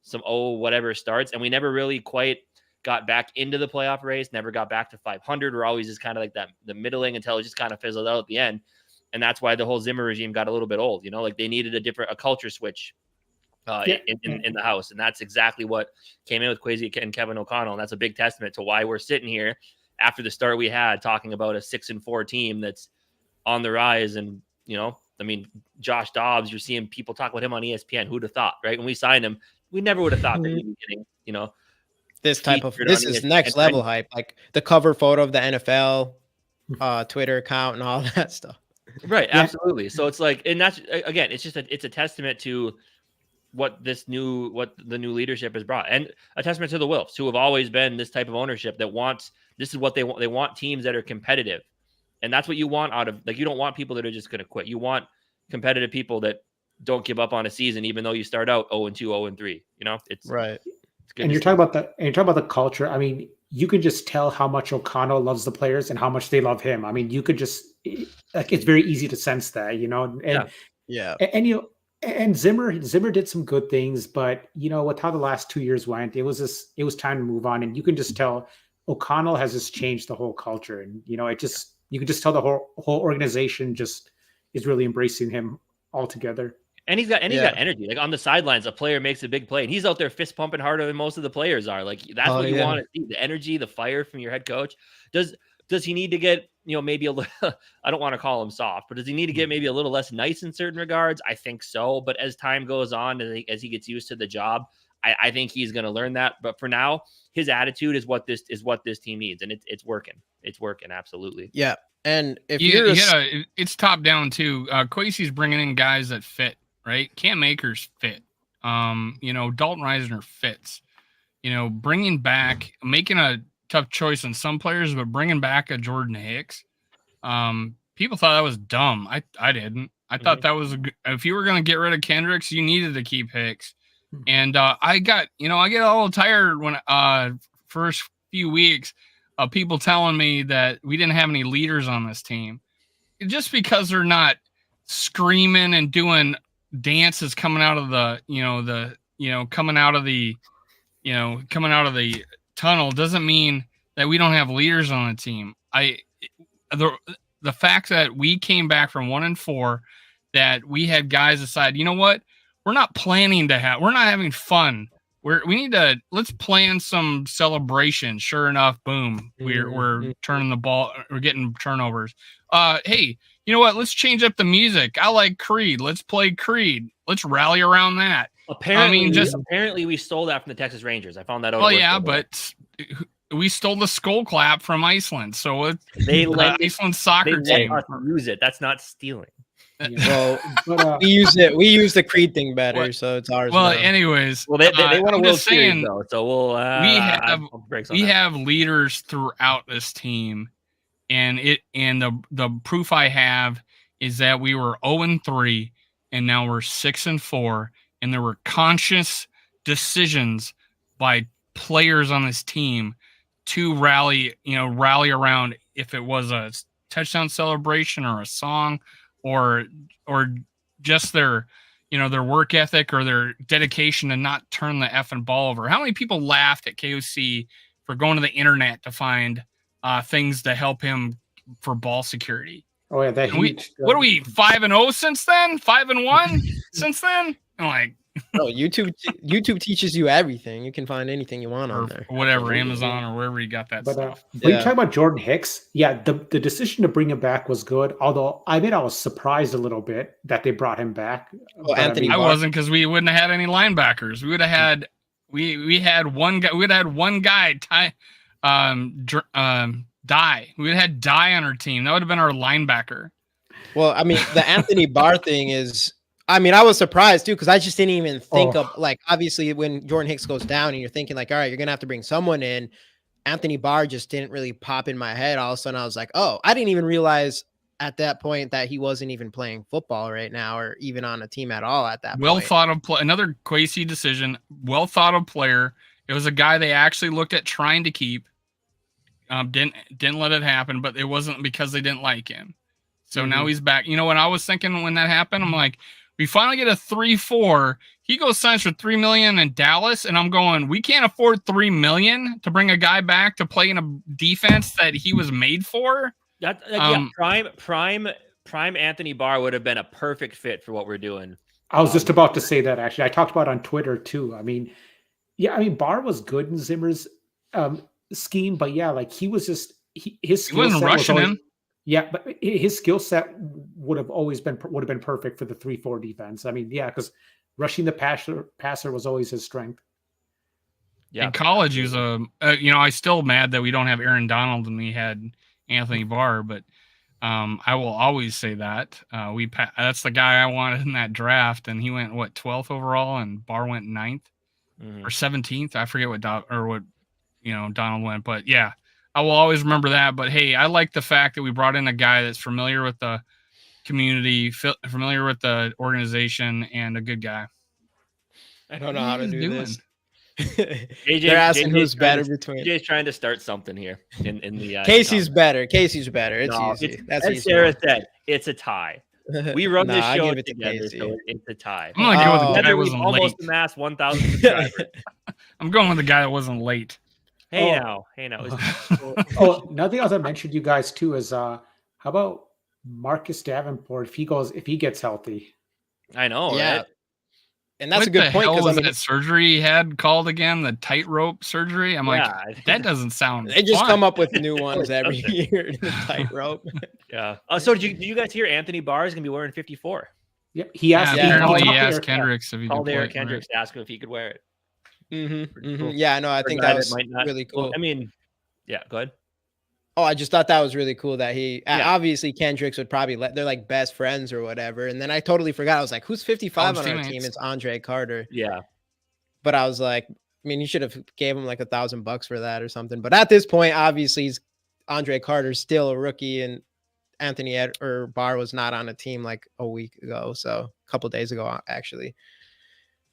[SPEAKER 2] some whatever starts, and we never really quite got back into the playoff race, never got back to 500. We're always just kind of like that, the middling until it just kind of fizzled out at the end. And that's why the whole Zimmer regime got a little bit old, like they needed a culture switch in the house. And that's exactly what came in with Kwesi and Kevin O'Connell. And that's a big testament to why we're sitting here after the start we had talking about a 6-4 team that's on the rise. And, I mean, Josh Dobbs, you're seeing people talk about him on ESPN. Who'd have thought, right? When we signed him, we never would have thought that he'd be getting,
[SPEAKER 4] this is next level hype, like the cover photo of the NFL Twitter account and all that stuff.
[SPEAKER 2] Right. Absolutely. So it's like, and that's, again, it's a testament to what the new leadership has brought, and a testament to the Wilfs, who have always been this type of ownership that wants, this is what they want. They want teams that are competitive, and that's what you want out of, like, you don't want people that are just going to quit. You want competitive people that don't give up on a season, even though you start out 0-2, 0-3. You know, it's
[SPEAKER 4] right.
[SPEAKER 2] It's good.
[SPEAKER 3] And you're talking about the culture. I mean, you can just tell how much O'Connell loves the players and how much they love him. I mean, you could just, like, it's very easy to sense that, you know. And
[SPEAKER 4] Yeah.
[SPEAKER 3] and you know, and Zimmer did some good things, but you know, with how the last 2 years went, it was time to move on. And you can just tell O'Connell has just changed the whole culture. And you know, you can just tell the whole organization just is really embracing him altogether.
[SPEAKER 2] And he's got energy. Like, on the sidelines, a player makes a big play, and he's out there fist pumping harder than most of the players are. Like, that's what you want to see: the energy, the fire from your head coach. Does he need to get, you know, maybe a little? I don't want to call him soft, but does he need to get maybe a little less nice in certain regards? I think so. But as time goes on, as he gets used to the job, I think he's going to learn that. But for now, his attitude is what this team needs, and it's working. It's working, absolutely.
[SPEAKER 4] Yeah, and if
[SPEAKER 5] it's top down too. Kwesi's bringing in guys that fit. Right, Cam Akers fit. You know, Dalton Reisner fits. You know, making a tough choice on some players, but bringing back a Jordan Hicks. People thought that was dumb. I didn't. I thought that was if you were going to get rid of Kendricks, you needed to keep Hicks. And I get a little tired when first few weeks of people telling me that we didn't have any leaders on this team, just because they're not screaming and doing dances coming out of the tunnel doesn't mean that we don't have leaders on the team. The fact that we came back from 1-4, that we had guys decide, you know what, we're not having fun. Let's plan some celebration. Sure enough, boom, we're turning the ball, we're getting turnovers. Hey, you know what? Let's change up the music. I like Creed. Let's play Creed. Let's rally around that.
[SPEAKER 2] Apparently we stole that from the Texas Rangers. I found that out.
[SPEAKER 5] Oh yeah, but we stole the skull clap from Iceland. So Iceland soccer team.
[SPEAKER 2] Let us use it. That's not stealing.
[SPEAKER 4] Well, we use it. We use the Creed thing better, so it's ours.
[SPEAKER 5] Well,
[SPEAKER 4] now.
[SPEAKER 5] anyways,
[SPEAKER 2] they want a World Series though, so we'll.
[SPEAKER 5] We have leaders throughout this team. And the proof I have is that we were 0-3 and now we're 6-4, and there were conscious decisions by players on this team to rally around, if it was a touchdown celebration or a song or just their work ethic or their dedication to not turn the effing ball over. How many people laughed at KOC for going to the internet to find things to help him for ball security?
[SPEAKER 3] Oh yeah,
[SPEAKER 5] what are we 5-0 since then? 5-1 since then? I'm like,
[SPEAKER 4] no, YouTube teaches you everything. You can find anything you want on there.
[SPEAKER 5] Whatever, Amazon or wherever you got that stuff.
[SPEAKER 3] But you talk about Jordan Hicks. Yeah, the decision to bring him back was good. Although I was surprised a little bit that they brought him back.
[SPEAKER 4] Well, Anthony,
[SPEAKER 5] I wasn't, because we wouldn't have had any linebackers. We would have had we had one guy. We'd had one guy die. We would have had die on our team. That would have been our linebacker.
[SPEAKER 4] Well, I mean, the Anthony Barr thing is. I mean, I was surprised too, because I just didn't even think of, like, obviously when Jordan Hicks goes down and you're thinking like, all right, you're gonna have to bring someone in. Anthony Barr just didn't really pop in my head. All of a sudden, I was like, oh, I didn't even realize at that point that he wasn't even playing football right now, or even on a team at all at that point.
[SPEAKER 5] Well thought of play. Another Kwesi decision. Well thought of player. It was a guy they actually looked at trying to keep. Didn't let it happen, but it wasn't because they didn't like him. So now he's back. You know what I was thinking when that happened? I'm like, we finally get a 3-4. He goes signs for $3 million in Dallas, and I'm going, we can't afford $3 million to bring a guy back to play in a defense that he was made for.
[SPEAKER 2] Prime Anthony Barr would have been a perfect fit for what we're doing.
[SPEAKER 3] I was just about to say that, actually. I talked about it on Twitter too. I mean, Barr was good in Zimmer's scheme, but yeah, like he was just his skill
[SPEAKER 5] wasn't
[SPEAKER 3] set
[SPEAKER 5] rushing
[SPEAKER 3] was always,
[SPEAKER 5] him.
[SPEAKER 3] Yeah, but his skill set would have been perfect for the 3-4 defense. I mean, yeah, because rushing the passer was always his strength.
[SPEAKER 2] Yeah.
[SPEAKER 5] In college, he was I still mad that we don't have Aaron Donald and we had Anthony Barr, but I will always say that. That's the guy I wanted in that draft, and he went 12th overall, and Barr went 9th or 17th. I forget what Donald went, but yeah, I will always remember that. But hey, I like the fact that we brought in a guy that's familiar with the community, familiar with the organization, and a good guy.
[SPEAKER 4] I don't know how to do this.
[SPEAKER 2] JJ,
[SPEAKER 4] They're asking who's better between.
[SPEAKER 2] JJ's trying to start something here in the
[SPEAKER 4] Casey's better. Casey's better. It's
[SPEAKER 2] no,
[SPEAKER 4] easy.
[SPEAKER 2] That's as Sarah said. It's a tie. We run this show together, so it's a tie.
[SPEAKER 5] I'm gonna go with the guy that wasn't
[SPEAKER 2] almost
[SPEAKER 5] late.
[SPEAKER 2] amassed 1,000 subscribers.
[SPEAKER 5] I'm going with the guy that wasn't late.
[SPEAKER 2] Hey now.
[SPEAKER 3] Nothing else I mentioned you guys too is how about Marcus Davenport if he gets healthy?
[SPEAKER 2] I know,
[SPEAKER 4] yeah.
[SPEAKER 2] Right?
[SPEAKER 4] And that's
[SPEAKER 5] what
[SPEAKER 4] a good point.
[SPEAKER 5] What was that surgery he had called again? The tightrope surgery? I'm like, that doesn't sound
[SPEAKER 4] They just
[SPEAKER 5] fun.
[SPEAKER 4] come up with new ones every year. The tightrope.
[SPEAKER 2] Yeah. So did you guys hear Anthony Barr is going to be wearing 54?
[SPEAKER 3] Yep. He asked.
[SPEAKER 5] Apparently, he asked Kendricks if he could
[SPEAKER 2] Eric Kendricks to ask him if he could wear it.
[SPEAKER 4] Cool. Yeah, no, I think that was really cool.
[SPEAKER 2] I mean, yeah, go ahead.
[SPEAKER 4] Oh, I just thought that was really cool that obviously Kendricks would probably they're like best friends or whatever. And then I totally forgot. I was like, who's 55 on our team? It's Andre Carter.
[SPEAKER 2] Yeah.
[SPEAKER 4] But I was like, I mean, you should have gave him like $1,000 for that or something. But at this point, obviously Andre Carter's still a rookie and Anthony Barr was not on a team like a week ago. So a couple days ago, actually.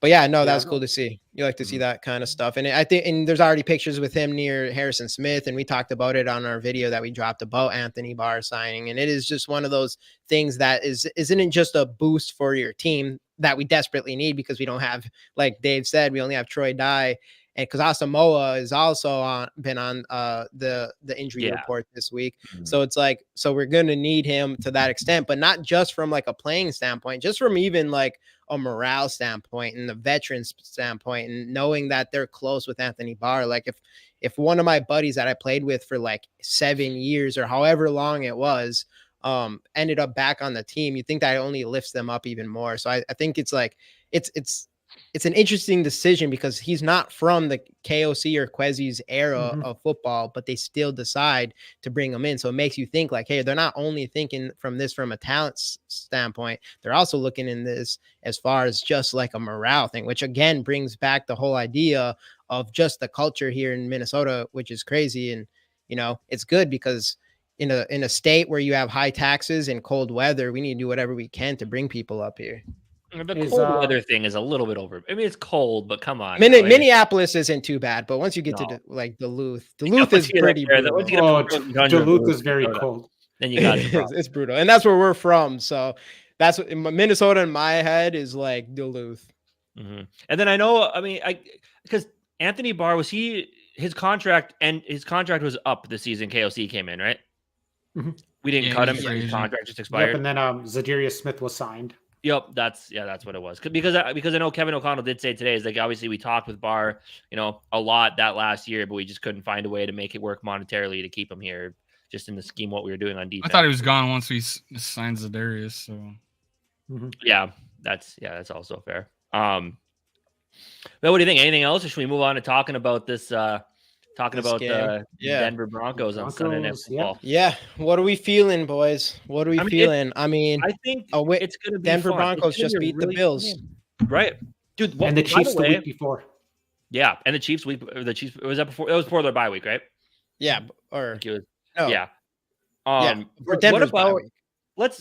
[SPEAKER 4] But yeah, no, that's cool to see. You like to see that kind of stuff. And I think, and there's already pictures with him near Harrison Smith. And we talked about it on our video that we dropped about Anthony Barr signing. And it is just one of those things that isn't just a boost for your team that we desperately need because we don't have, like Dave said, we only have Troy Dye. And because Asamoah is also been on the injury report this week. So it's like, so we're going to need him to that extent, but not just from like a playing standpoint, just from even like a morale standpoint and the veterans standpoint and knowing that they're close with Anthony Barr. Like if one of my buddies that I played with for like 7 years or however long it was, ended up back on the team, you think that only lifts them up even more. So I think it's like, it's an interesting decision because he's not from the KOC or Quezzy's era of football, but they still decide to bring him in. So it makes you think like, hey, they're not only thinking from a talent standpoint, they're also looking in this as far as just like a morale thing, which again brings back the whole idea of just the culture here in Minnesota, which is crazy. And, you know, it's good because in a state where you have high taxes and cold weather, we need to do whatever we can to bring people up here.
[SPEAKER 2] The cold weather thing is a little bit over. I mean, it's cold, but come on.
[SPEAKER 4] Minneapolis isn't too bad, but once you get to like Duluth is pretty brutal.
[SPEAKER 3] Duluth is very cold.
[SPEAKER 2] Then you got
[SPEAKER 4] it's brutal, and that's where we're from. So that's what Minnesota in my head is like Duluth.
[SPEAKER 2] And then I know, I mean, because Anthony Barr his contract was up this season. KOC came in, right? We didn't cut him; his contract just expired.
[SPEAKER 3] Yep, and then Zadarius Smith was signed.
[SPEAKER 2] Yep, that's what it was. Because I know Kevin O'Connell did say today is like obviously we talked with Barr, a lot that last year, but we just couldn't find a way to make it work monetarily to keep him here, just in the scheme what we were doing on defense.
[SPEAKER 5] I thought he was gone once we signed Zadarius. So
[SPEAKER 2] yeah, that's also fair. But what do you think? Anything else, or should we move on to talking about this? The Denver Broncos on Sunday Night Football.
[SPEAKER 4] Yeah. What are we feeling, boys? What are we feeling? I think
[SPEAKER 2] it's going to be
[SPEAKER 4] Denver
[SPEAKER 2] fun.
[SPEAKER 4] Broncos just beat the Bills.
[SPEAKER 2] Right. Dude,
[SPEAKER 3] and the Chiefs the week before.
[SPEAKER 2] Yeah. And the Chiefs was that before? It was before their bye week, right?
[SPEAKER 4] Yeah.
[SPEAKER 2] Yeah.
[SPEAKER 4] For Denver's bye week.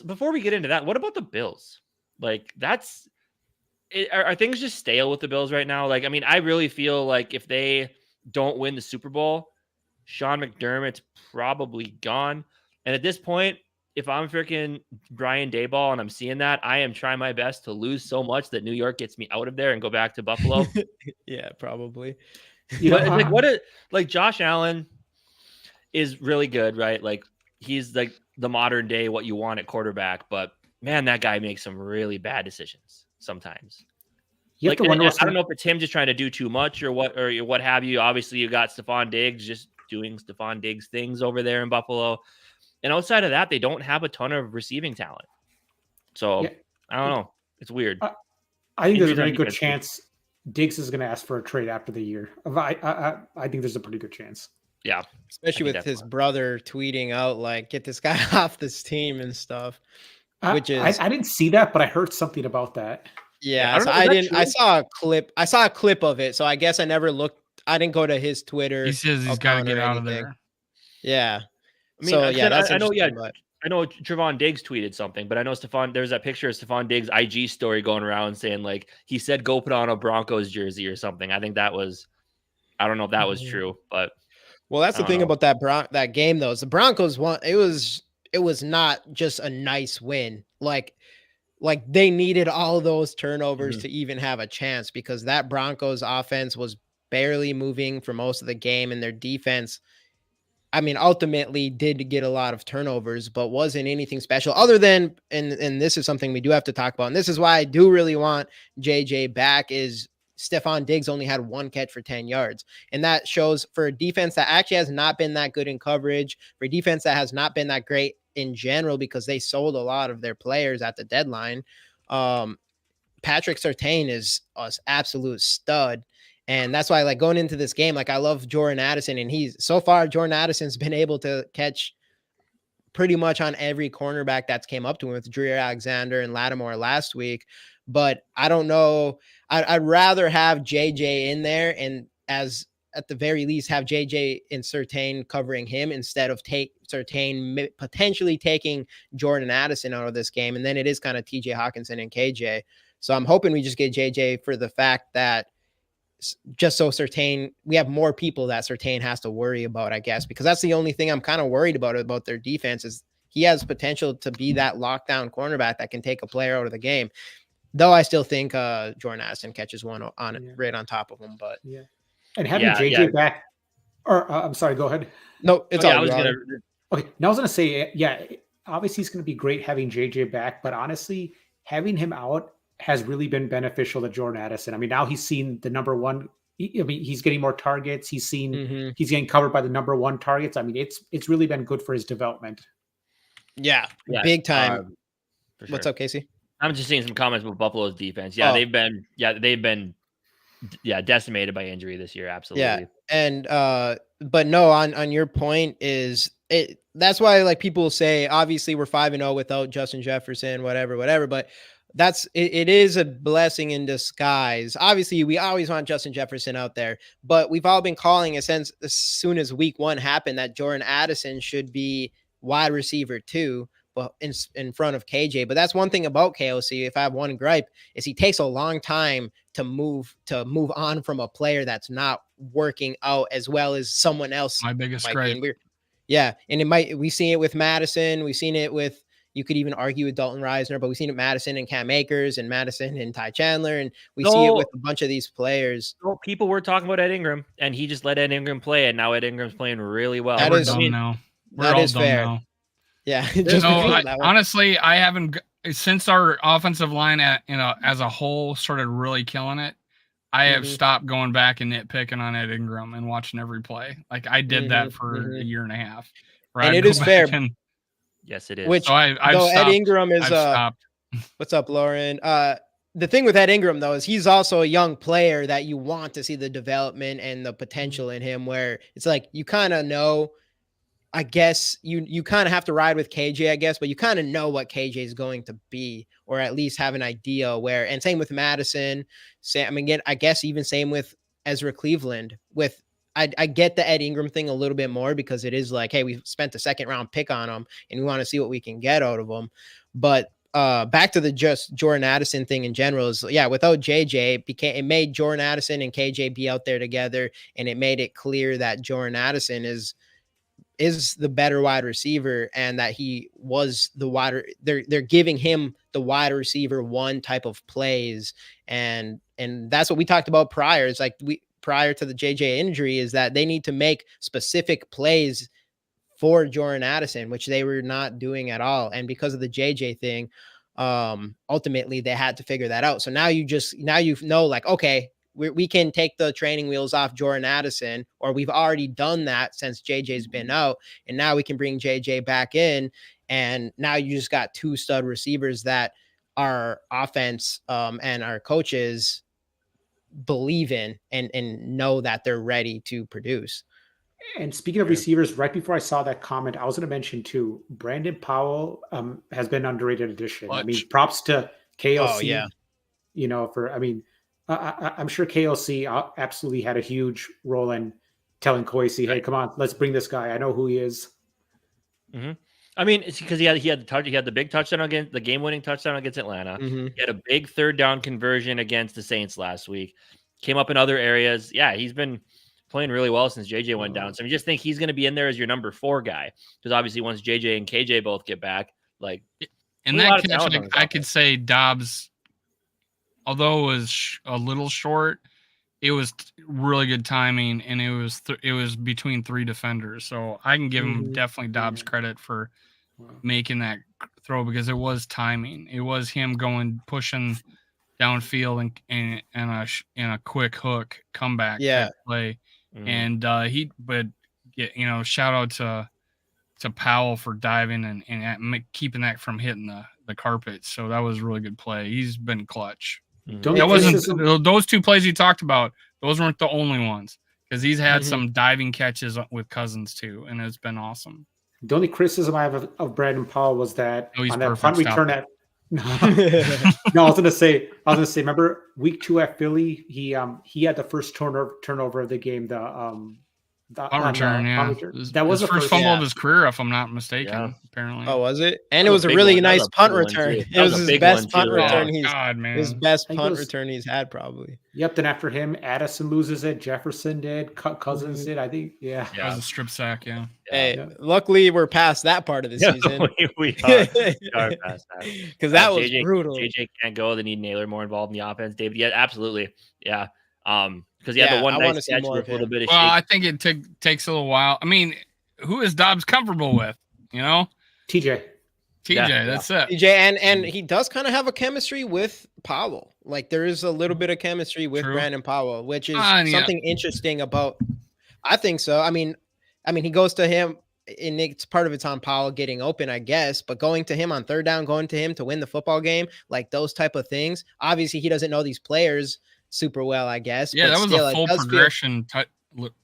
[SPEAKER 2] Before we get into that, what about the Bills? Like are things just stale with the Bills right now? Like, I mean, I really feel like if they don't win the Super Bowl, Sean McDermott's probably gone. And at this point, if I'm freaking Brian Daboll and I'm seeing that, I am trying my best to lose so much that New York gets me out of there and go back to Buffalo.
[SPEAKER 4] Yeah, probably.
[SPEAKER 2] Josh Allen is really good, right? Like he's like the modern day what you want at quarterback, but man, that guy makes some really bad decisions sometimes. I don't know if it's him just trying to do too much or what have you. Obviously, you got Stephon Diggs just doing Stephon Diggs things over there in Buffalo. And outside of that, they don't have a ton of receiving talent. So, I don't know. It's weird.
[SPEAKER 3] I think there's a very good chance Diggs is going to ask for a trade after the year. I think there's a pretty good chance.
[SPEAKER 2] Yeah,
[SPEAKER 4] especially
[SPEAKER 2] think
[SPEAKER 4] with
[SPEAKER 2] that's
[SPEAKER 4] his
[SPEAKER 2] fine.
[SPEAKER 4] brother tweeting out like, "Get this guy off this team" and stuff.
[SPEAKER 3] I,
[SPEAKER 4] Which is
[SPEAKER 3] I didn't see that, but I heard something about that.
[SPEAKER 2] Yeah,
[SPEAKER 4] yeah.
[SPEAKER 2] I don't
[SPEAKER 4] So
[SPEAKER 2] know. Is
[SPEAKER 4] I
[SPEAKER 2] that
[SPEAKER 4] didn't. I
[SPEAKER 2] true?
[SPEAKER 4] saw a clip. I saw a clip of it. So I guess I never looked. I didn't go to his
[SPEAKER 5] He
[SPEAKER 4] Twitter
[SPEAKER 5] says he's got to
[SPEAKER 4] account
[SPEAKER 5] get
[SPEAKER 4] or
[SPEAKER 5] out of
[SPEAKER 4] anything.
[SPEAKER 5] there.
[SPEAKER 4] Yeah.
[SPEAKER 2] I mean,
[SPEAKER 4] So yeah, that's
[SPEAKER 2] I know. Yeah,
[SPEAKER 4] interesting. But
[SPEAKER 2] I know Trevon Diggs tweeted something, but I know there's that picture of Stephon Diggs' IG story going around saying like he said go put on a Broncos jersey or something. I think that was, I don't know if that was true, but
[SPEAKER 4] well, that's
[SPEAKER 2] I
[SPEAKER 4] the
[SPEAKER 2] don't
[SPEAKER 4] thing
[SPEAKER 2] know.
[SPEAKER 4] about that game though. Is the Broncos won. It was not just a nice win. Like they needed all those turnovers
[SPEAKER 2] Mhm.
[SPEAKER 4] to even have a chance because that Broncos offense was barely moving for most of the game, and their defense, I mean, ultimately did get a lot of turnovers, but wasn't anything special other than, and this is something we do have to talk about. And this is why I do really want JJ back is Stephon Diggs only had one catch for 10 yards. And that shows for a defense that actually has not been that good in coverage, for a defense that has not been that great in general, because they sold a lot of their players at the deadline. Patrick Surtain is an absolute stud. And that's why, like, going into this game, like, I love Jordan Addison. And Jordan Addison's been able to catch pretty much on every cornerback that's came up to him with Dreer Alexander and Lattimore last week. But I don't know. I'd rather have JJ in there and at the very least have JJ and Surtain covering him instead of Surtain potentially taking Jordan Addison out of this game. And then it is kind of TJ Hawkinson and KJ. So I'm hoping we just get JJ for the fact that just so Surtain, we have more people that Surtain has to worry about, I guess, because that's the only thing I'm kind of worried about their defense is he has potential to be that lockdown cornerback that can take a player out of the game. Though I still think Jordan Addison catches one right on top of him. But
[SPEAKER 3] Yeah. And having
[SPEAKER 2] Yeah,
[SPEAKER 3] JJ
[SPEAKER 2] yeah.
[SPEAKER 3] back, or I'm sorry, go ahead.
[SPEAKER 4] no, it's
[SPEAKER 2] Oh, yeah,
[SPEAKER 4] all
[SPEAKER 2] I was
[SPEAKER 4] you,
[SPEAKER 2] gonna.
[SPEAKER 4] Ollie.
[SPEAKER 3] Okay, now I was gonna say, yeah, obviously it's gonna be great having JJ back, but honestly, having him out has really been beneficial to Jordan Addison. I mean, now he's seen the number one. I mean, he's getting more targets. He's getting covered by the number one targets. I mean, it's really been good for his development.
[SPEAKER 4] Yeah,
[SPEAKER 2] Yeah,
[SPEAKER 4] big time.
[SPEAKER 2] For sure.
[SPEAKER 4] What's up, Casey?
[SPEAKER 2] I'm just seeing some comments about Buffalo's defense. Yeah, they've been decimated by injury this year. Absolutely.
[SPEAKER 4] Yeah. And but no, on your point is that's why like people say obviously we're 5-0 without Justin Jefferson, whatever, but it is a blessing in disguise. Obviously, we always want Justin Jefferson out there, but we've all been calling as soon as week 1 happened that Jordan Addison should be wide receiver 2, but in front of KJ. But that's one thing about KOC. If I have one gripe, is he takes a long time to move on from a player that's not working out as well as someone else.
[SPEAKER 5] My biggest gripe.
[SPEAKER 4] Yeah, and we've seen it with Madison. We've seen it with, you could even argue with Dalton Reisner, but we've seen it Madison and Cam Akers and Madison and Ty Chandler, and we see it with a bunch of these players.
[SPEAKER 2] Well, people were talking about Ed Ingram, and he just let Ed Ingram play, and now Ed Ingram's playing really well.
[SPEAKER 4] That is
[SPEAKER 5] dumb now.
[SPEAKER 4] That is fair.
[SPEAKER 5] Now.
[SPEAKER 4] Yeah.
[SPEAKER 5] Honestly, I haven't, since our offensive line as a whole started really killing it, I have stopped going back and nitpicking on Ed Ingram and watching every play. Like I did that for a year and a half.
[SPEAKER 4] And it is fair.
[SPEAKER 2] Yes, it is.
[SPEAKER 4] Which
[SPEAKER 5] so I've stopped.
[SPEAKER 4] Ed Ingram is what's up, Lauren? The thing with Ed Ingram though is he's also a young player that you want to see the development and the potential in him, where it's like you kind of know, I guess you kind of have to ride with KJ, I guess, but you kind of know what KJ is going to be, or at least have an idea where, and same with Madison. I guess even same with Ezra Cleveland. I get the Ed Ingram thing a little bit more because it is like, hey, we spent a 2nd round pick on him and we want to see what we can get out of him. But back to the just Jordan Addison thing in general is, yeah, without JJ, it made Jordan Addison and KJ be out there together, and it made it clear that Jordan Addison is the better wide receiver, and that he was the wider. They're giving him the wide receiver 1 type of plays, and that's what we talked about prior. It's like prior to the JJ injury, is that they need to make specific plays for Jordan Addison, which they were not doing at all. And because of the JJ thing, ultimately they had to figure that out. So now you know, like, okay, we can take the training wheels off Jordan Addison, or we've already done that since JJ's been out, and now we can bring JJ back in. And now you just got 2 stud receivers that our offense and our coaches believe in and know that they're ready to produce.
[SPEAKER 3] And speaking of receivers, right before I saw that comment, I was going to mention too, Brandon Powell has been an underrated addition. I mean,
[SPEAKER 5] Clutch.
[SPEAKER 3] props to KLC,
[SPEAKER 4] Oh, yeah.
[SPEAKER 3] I'm sure KLC absolutely had a huge role in telling Koisi, hey, come on, let's bring this guy. I know who he is.
[SPEAKER 2] Mm-hmm. I mean, it's because he had the big touchdown against the game-winning touchdown against Atlanta.
[SPEAKER 4] Mm-hmm.
[SPEAKER 2] He had a big third down conversion against the Saints last week. Came up in other areas. Yeah, he's been playing really well since JJ went down. So I just think he's going to be in there as your number 4 guy, because obviously once JJ and KJ both get back, like
[SPEAKER 5] in that catch, I could say Dobbs, although it was a little short, it was really good timing, and it was between 3 defenders. So I can give him definitely Dobbs credit for making that throw, because it was timing. It was him pushing downfield and a quick hook comeback play. And shout out to Powell for diving and keeping that from hitting the carpet. So that was a really good play. He's been clutch. That wasn't those 2 plays you talked about. Those weren't the only ones, because he's had some diving catches with Cousins too, and it's been awesome.
[SPEAKER 3] The only criticism I have of Brandon Powell was that on that punt return at no, I was gonna say, remember week 2 at Philly, he had the first turnover of the game, the
[SPEAKER 5] punt return,
[SPEAKER 3] that was
[SPEAKER 5] his first fumble of his career, if I'm not mistaken. Apparently.
[SPEAKER 4] Oh, was it? And it was a really nice punt return. It was his best punt return. His best punt return he's had, probably.
[SPEAKER 3] Yep. Then after him, Addison loses it. Jefferson did. Cousins did. I think. Yeah.
[SPEAKER 5] That was a strip sack. Yeah.
[SPEAKER 4] Hey, luckily we're past that part of the season.
[SPEAKER 2] we are past that,
[SPEAKER 4] because that was brutal.
[SPEAKER 2] JJ can't go. They need Naylor more involved in the offense. David, yeah, absolutely, yeah. Because he had the one nice catch with a little bit of shake.
[SPEAKER 5] I think it takes a little while. I mean, who is Dobbs comfortable with?
[SPEAKER 3] TJ.
[SPEAKER 5] That's it.
[SPEAKER 4] TJ, and he does kind of have a chemistry with Powell. Like there is a little bit of chemistry with Brandon Powell, which is something interesting about. I think so. I mean, he goes to him, and it's part of it's on Powell getting open, I guess. But going to him on third down, going to him to win the football game, like those type of things. Obviously, he doesn't know these players super well, I guess.
[SPEAKER 5] Yeah,
[SPEAKER 4] but
[SPEAKER 5] that was a full progression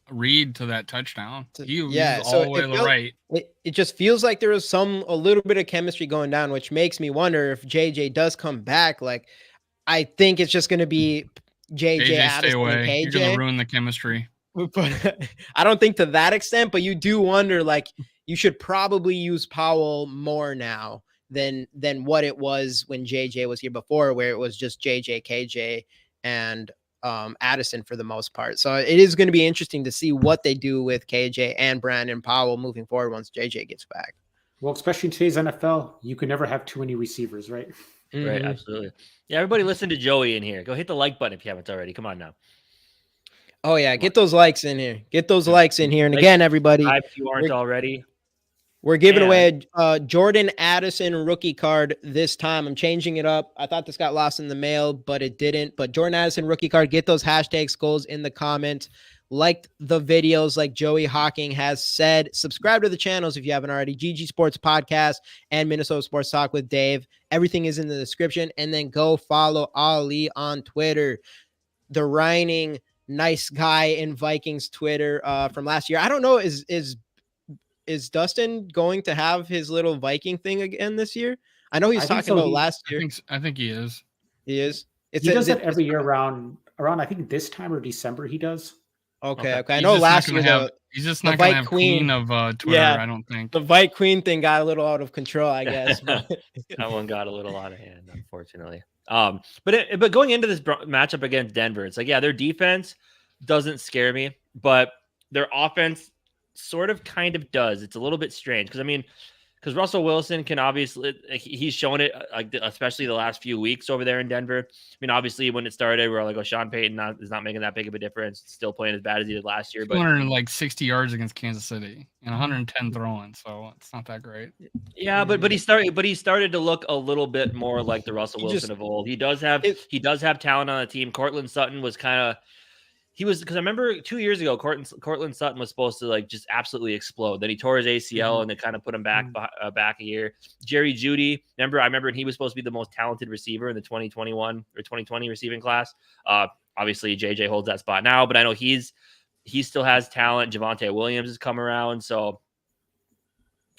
[SPEAKER 5] read to that touchdown. He was all the way to the right.
[SPEAKER 4] It just feels like there was a little bit of chemistry going down, which makes me wonder if JJ does come back. Like, I think it's just going to be JJ
[SPEAKER 5] stay away. You're going to ruin the chemistry.
[SPEAKER 4] But I don't think to that extent, but you do wonder, like, you should probably use Powell more now than what it was when JJ was here before, where it was just JJ, KJ, and Addison for the most part. So it is going to be interesting to see what they do with KJ and Brandon Powell moving forward once JJ gets back.
[SPEAKER 3] Well, especially in today's NFL, you can never have too many receivers, right?
[SPEAKER 2] Right, absolutely. Yeah, everybody listen to Joey in here. Go hit the like button if you haven't already. Come on now.
[SPEAKER 4] Oh, yeah. Get those likes in here. Get those likes in here. And again, everybody,
[SPEAKER 2] if you aren't already,
[SPEAKER 4] we're giving away a Jordan Addison rookie card this time. I'm changing it up. I thought this got lost in the mail, but it didn't. But Jordan Addison rookie card, get those hashtag goals in the comments. Like the videos like Joey Hawking has said. Subscribe to the channels if you haven't already. GG Sports Podcast and Minnesota Sports Talk with Dave. Everything is in the description. And then go follow Ali on Twitter. The reigning nice guy in Vikings Twitter from last year. I don't know, is Dustin going to have his little Viking thing again this year? I know he's talking about last year.
[SPEAKER 5] I think he is.
[SPEAKER 4] He is.
[SPEAKER 3] He does it every year around I think this time or December he does.
[SPEAKER 4] Okay. I know last year
[SPEAKER 5] he's just not going to have queen of Twitter, I don't think.
[SPEAKER 4] The Vike Queen thing got a little out of control, I guess.
[SPEAKER 2] That one got a little out of hand, unfortunately. But going into this matchup against Denver, it's like, yeah, their defense doesn't scare me, but their offense sort of kind of does. It's a little bit strange because Russell Wilson can obviously, he's shown it, like especially the last few weeks over there in Denver. I mean, obviously when it started, we were like, Sean Payton is not making that big of a difference. Still playing as bad as he did last year. But
[SPEAKER 5] 260 yards against Kansas City and 110 throwing, so it's not that great.
[SPEAKER 2] Yeah, but he started to look a little bit more like the Russell Wilson of old. He does have talent on the team. Cortland Sutton was because I remember 2 years ago, Cortland Sutton was supposed to like just absolutely explode. Then he tore his ACL and it kind of put him back a year. Jerry Jeudy, I remember when he was supposed to be the most talented receiver in the 2021 or 2020 receiving class. Obviously JJ holds that spot now, but I know he's he still has talent. Javonte Williams has come around. So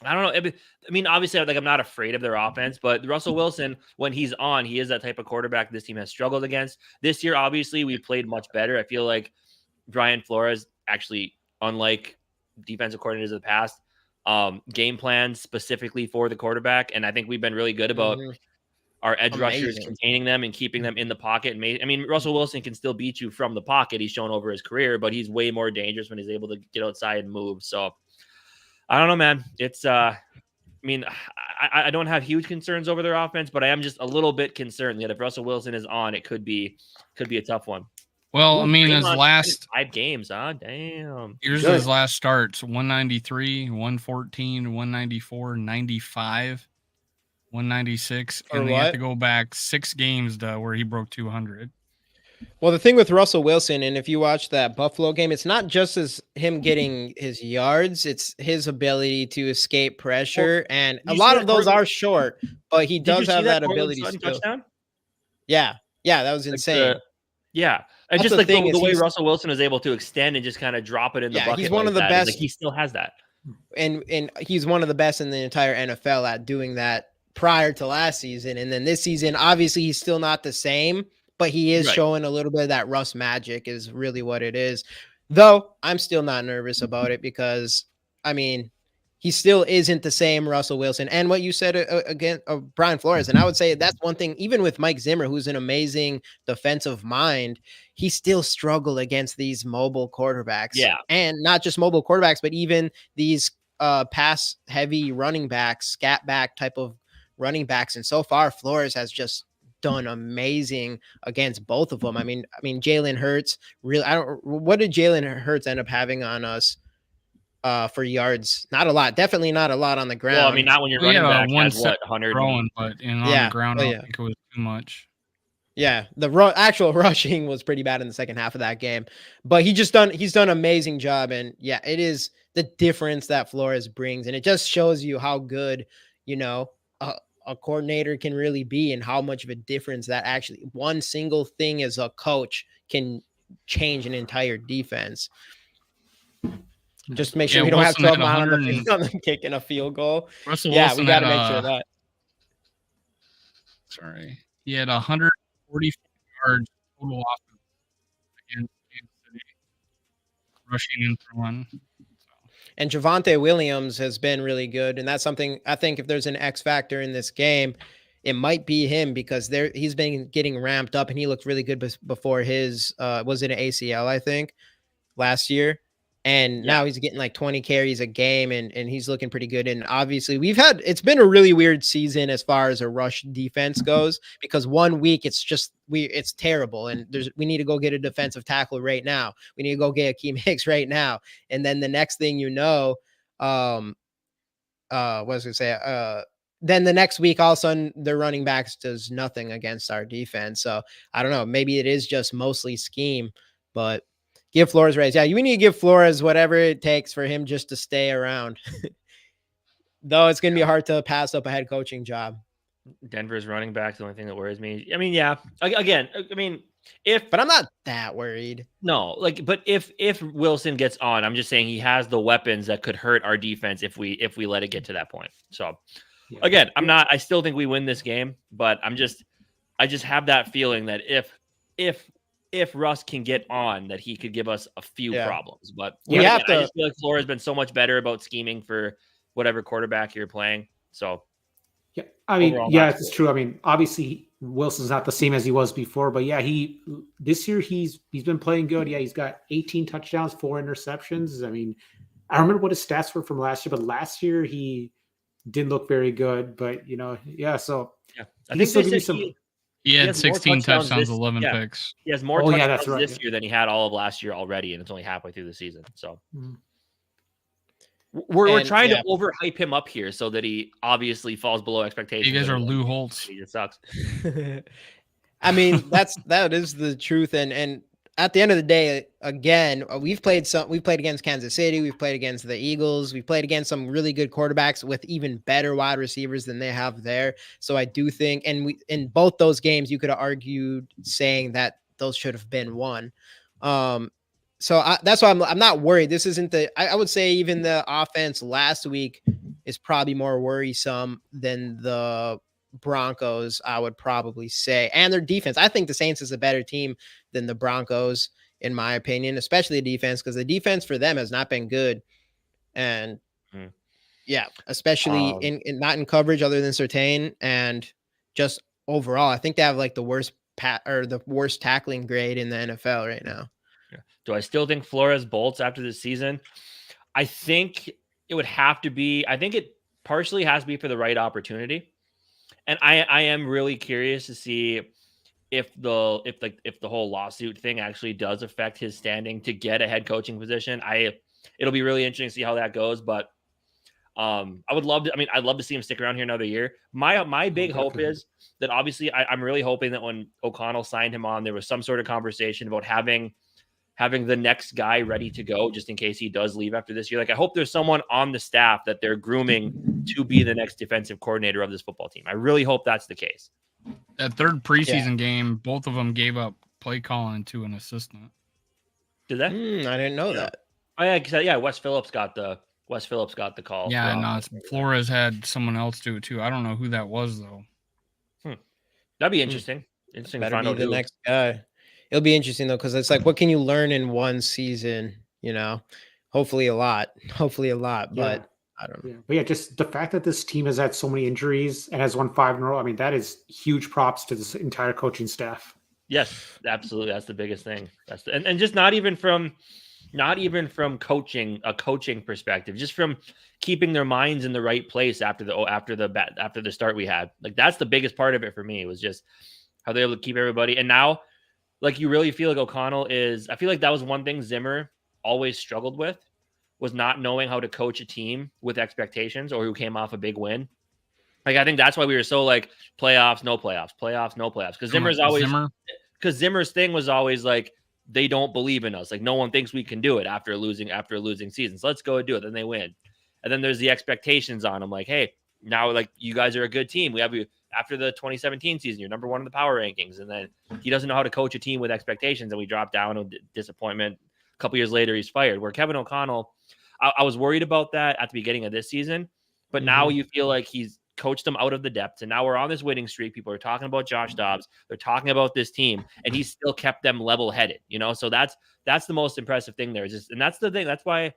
[SPEAKER 2] I don't know. I mean, obviously, like I'm not afraid of their offense, but Russell Wilson, when he's on, he is that type of quarterback this team has struggled against. This year, obviously, we played much better. I feel like Brian Flores actually, unlike defensive coordinators of the past, game plans specifically for the quarterback. And I think we've been really good about our edge rushers containing them and keeping them in the pocket. I mean, Russell Wilson can still beat you from the pocket. He's shown over his career, but he's way more dangerous when he's able to get outside and move. So I don't know, man. It's I mean, I don't have huge concerns over their offense, but I am just a little bit concerned that if Russell Wilson is on, it could be a tough one.
[SPEAKER 5] Well,
[SPEAKER 2] Ooh,
[SPEAKER 5] I mean, his
[SPEAKER 2] Draymond
[SPEAKER 5] last
[SPEAKER 2] 5 games, huh? Damn.
[SPEAKER 5] Here's his last starts: 193, 114, 194, 95, 196, and they have to go back 6 games to where he broke 200.
[SPEAKER 4] Well, the thing with Russell Wilson, and if you watch that Buffalo game, it's not just as him getting his yards, it's his ability to escape pressure. And a lot of those are short, but he does have that ability still. Touchdown? Yeah. Yeah, that was insane.
[SPEAKER 2] And just like the way Russell Wilson is able to extend and just kind of drop it in the bucket.
[SPEAKER 4] He's one of the best.
[SPEAKER 2] Like he still has that.
[SPEAKER 4] And he's one of the best in the entire NFL at doing that prior to last season. And then this season, obviously, he's still not the same, but he is showing a little bit of that Russ magic is really what it is. Though I'm still not nervous about it because, I mean, he still isn't the same Russell Wilson. And what you said again, Brian Flores, and I would say that's one thing, even with Mike Zimmer, who's an amazing defensive mind, he still struggled against these mobile quarterbacks. Yeah. And not just mobile quarterbacks, but even these pass heavy running backs, scat back type of running backs. And so far, Flores has just done amazing against both of them. I mean, Jalen Hurts really, what did Jalen Hurts end up having on us for yards? Not a lot, definitely not a lot on the ground.
[SPEAKER 2] Well, I mean, not when you're running back has 100
[SPEAKER 5] throwing, but on the ground, I don't think it was too much.
[SPEAKER 4] Yeah, the actual rushing was pretty bad in the second half of that game, but he's done an amazing job. And yeah, it is the difference that Flores brings. And it just shows you how good, a coordinator can really be and how much of a difference that actually one single thing as a coach can change an entire defense. Just make sure we don't have 12 miles on the kicking a field goal.
[SPEAKER 5] Russell
[SPEAKER 4] yeah,
[SPEAKER 5] Wilson
[SPEAKER 4] we got to make sure that.
[SPEAKER 5] Sorry. He had 140 yards total offense against Kansas City, rushing in for one.
[SPEAKER 4] And Javonte Williams has been really good. And that's something I think if there's an X factor in this game, it might be him because he's been getting ramped up and he looked really good before his, was it an ACL, I think, last year. And now he's getting like 20 carries a game and he's looking pretty good. And obviously it's been a really weird season as far as a rush defense goes, because 1 week it's terrible. And we need to go get a defensive tackle right now. We need to go get Akeem Hicks right now. And then the next thing you know, what was I going to say? Then the next week, all of a sudden their running backs does nothing against our defense. So I don't know, maybe it is just mostly scheme, but give Flores raise. Yeah, we need to give Flores whatever it takes for him just to stay around. Though it's going to be hard to pass up a head coaching job.
[SPEAKER 2] Denver's running back, the only thing that worries me. I mean, yeah. Again, I mean,
[SPEAKER 4] but I'm not that worried.
[SPEAKER 2] No, but if Wilson gets on, I'm just saying he has the weapons that could hurt our defense if we let it get to that point. So again, I still think we win this game, but I just have that feeling that if Russ can get on, that he could give us a few problems. But I just feel like Flores has been so much better about scheming for whatever quarterback you're playing. So
[SPEAKER 3] yeah, I mean, it's true. I mean, obviously Wilson's not the same as he was before, but yeah, this year he's been playing good. Yeah, he's got 18 touchdowns, 4 interceptions. I mean, I remember what his stats were from last year, but last year he didn't look very good. But so
[SPEAKER 2] I think
[SPEAKER 5] he had 16 touchdowns, 11 picks.
[SPEAKER 2] He has more touchdowns this year than he had all of last year already, and it's only halfway through the season. So we're trying to overhype him up here so that he obviously falls below expectations.
[SPEAKER 5] You guys are Lou Holtz.
[SPEAKER 2] He just sucks.
[SPEAKER 4] I mean, that is the truth. And at the end of the day, again, we've played against Kansas City. We've played against the Eagles. We've played against some really good quarterbacks with even better wide receivers than they have there. So I do think, and in both those games, you could have argued saying that those should have been won. So that's why I'm not worried. This isn't I would say even the offense last week is probably more worrisome than the Broncos, I would probably say. And their defense. I think the Saints is a better team than the Broncos, in my opinion, especially the defense, because the defense for them has not been good. And yeah, especially in not in coverage other than Surtain, and just overall, I think they have like the worst the worst tackling grade in the NFL right now.
[SPEAKER 2] Yeah. Do I still think Flores bolts after this season? I think it would have to be. I think it partially has to be for the right opportunity, and I am really curious to see if the whole lawsuit thing actually does affect his standing to get a head coaching position. It'll be really interesting to see how that goes, but I would love to. I mean, I'd love to see him stick around here another year. My big hope is that obviously I'm really hoping that when O'Connell signed him on, there was some sort of conversation about having the next guy ready to go just in case he does leave after this year. Like, I hope there's someone on the staff that they're grooming to be the next defensive coordinator of this football team. I really hope that's the case.
[SPEAKER 5] That third preseason game, both of them gave up play calling to an assistant.
[SPEAKER 2] Did that?
[SPEAKER 4] I didn't know that.
[SPEAKER 2] Oh yeah, Wes Phillips got the call.
[SPEAKER 5] Yeah, no, Flores had someone else do it too. I don't know who that was though.
[SPEAKER 2] That'd be interesting. Interesting to
[SPEAKER 4] Better
[SPEAKER 2] find
[SPEAKER 4] be
[SPEAKER 2] out
[SPEAKER 4] the
[SPEAKER 2] who.
[SPEAKER 4] next guy. It'll be interesting though, because it's like, what can you learn in one season? You know, hopefully a lot, but I don't know.
[SPEAKER 3] Yeah. But yeah, just the fact that this team has had so many injuries and has won 5 in a row. I mean, that is huge props to this entire coaching staff.
[SPEAKER 2] Yes, absolutely. That's the biggest thing. And just not even from coaching, a coaching perspective, just from keeping their minds in the right place after the start we had. Like, that's the biggest part of it for me, was just how they're able to keep everybody. And now, like, you really feel like O'Connell I feel like that was one thing Zimmer always struggled with, was not knowing how to coach a team with expectations or who came off a big win. Like, I think that's why we were so like playoffs, no playoffs. Because Zimmer's thing was always like, they don't believe in us. Like, no one thinks we can do it after a losing season. So let's go and do it. Then they win. And then there's the expectations on them. Like, hey, now, like, you guys are a good team. We have you after the 2017 season. You're number 1 in the power rankings. And then he doesn't know how to coach a team with expectations. And we drop down with disappointment. A couple years later, he's fired. Where Kevin O'Connell, I was worried about that at the beginning of this season. But now you feel like he's coached them out of the depths. And now we're on this winning streak. People are talking about Josh Dobbs. They're talking about this team. And he's still kept them level-headed. You know, so that's the most impressive thing there. And that's the thing. That's why,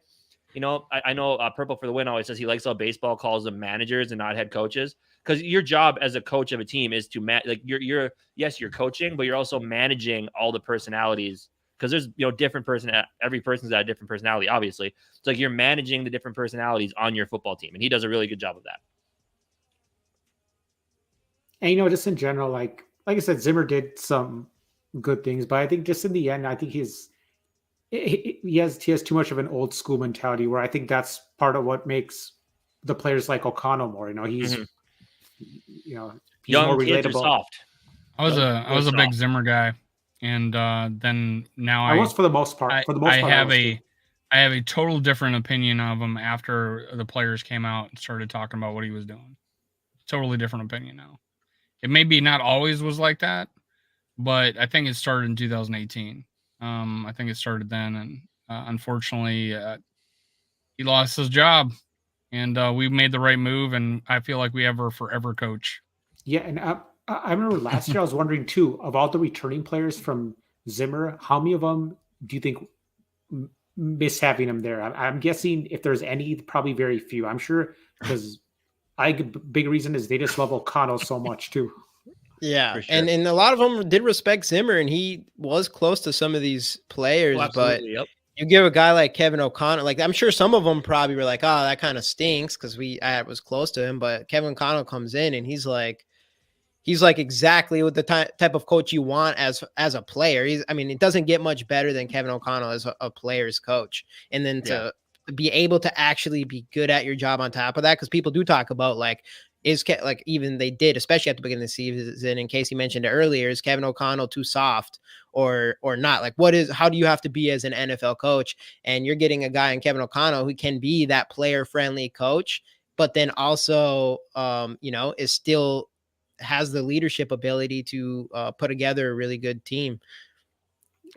[SPEAKER 2] you know, I know Purple for the Win always says he likes how baseball calls them managers and not head coaches, because your job as a coach of a team is to you're coaching, but you're also managing all the personalities, because there's, you know, every person's got a different personality, obviously. It's like you're managing the different personalities on your football team, and he does a really good job of that.
[SPEAKER 3] And, you know, just in general, like I said, Zimmer did some good things, but I think just in the end, I think he has too much of an old school mentality, where I think that's part of what makes the players like O'Connell more. You know, he's you know, he's
[SPEAKER 2] Young
[SPEAKER 3] more
[SPEAKER 2] kids are
[SPEAKER 3] relatable.
[SPEAKER 2] soft.
[SPEAKER 5] I was a big Zimmer guy, and then now
[SPEAKER 3] I was for the most part.
[SPEAKER 5] I have a total different opinion of him after the players came out and started talking about what he was doing. Totally different opinion now. It maybe not always was like that, but I think it started in 2018. I think it started then, and unfortunately, he lost his job, and we made the right move, and I feel like we have our forever coach.
[SPEAKER 3] Yeah, and I remember last year I was wondering too, of all the returning players from Zimmer, how many of them do you think miss having him there? I'm guessing if there's any, probably very few. I'm sure, because big reason is they just love O'Connell so much too.
[SPEAKER 4] Yeah,
[SPEAKER 2] sure.
[SPEAKER 4] and a lot of them did respect Zimmer, and he was close to some of these players. But you give a guy like Kevin O'Connell, like, I'm sure some of them probably were like, "Oh, that kind of stinks," because I was close to him. But Kevin O'Connell comes in, and he's like exactly what the type of coach you want as a player. It doesn't get much better than Kevin O'Connell as a player's coach, and then to be able to actually be good at your job on top of that, because people do talk about like, even they did, especially at the beginning of the season, in case he mentioned it earlier, is Kevin O'Connell too soft or not? Like, how do you have to be as an NFL coach? And you're getting a guy in Kevin O'Connell who can be that player friendly coach, but then also, is still has the leadership ability to put together a really good team.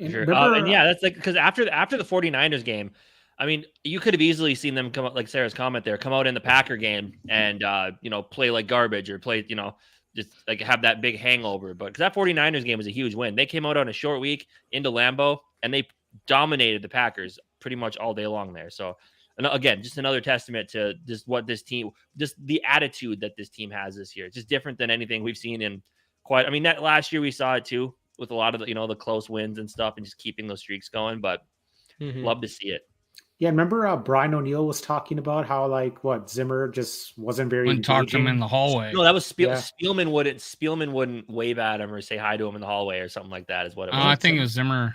[SPEAKER 3] And
[SPEAKER 2] Sure.
[SPEAKER 3] remember,
[SPEAKER 2] And yeah, that's like because after the 49ers game, I mean, you could have easily seen them come out like Sarah's comment there, come out in the Packer game and play like garbage or play, just like have that big hangover. But because that 49ers game was a huge win. They came out on a short week into Lambeau and they dominated the Packers pretty much all day long there. So and again, just another testament to just what this team, just the attitude that this team has this year. It's just different than anything we've seen in quite. I mean, that last year we saw it too with a lot of the, the close wins and stuff and just keeping those streaks going. But love to see it.
[SPEAKER 3] Yeah, remember Brian O'Neill was talking about how Zimmer just wasn't very
[SPEAKER 5] Wouldn't talk to him in the hallway.
[SPEAKER 2] No, that was Spielman wouldn't wave at him or say hi to him in the hallway or something like that is what it was.
[SPEAKER 5] I think it was Zimmer.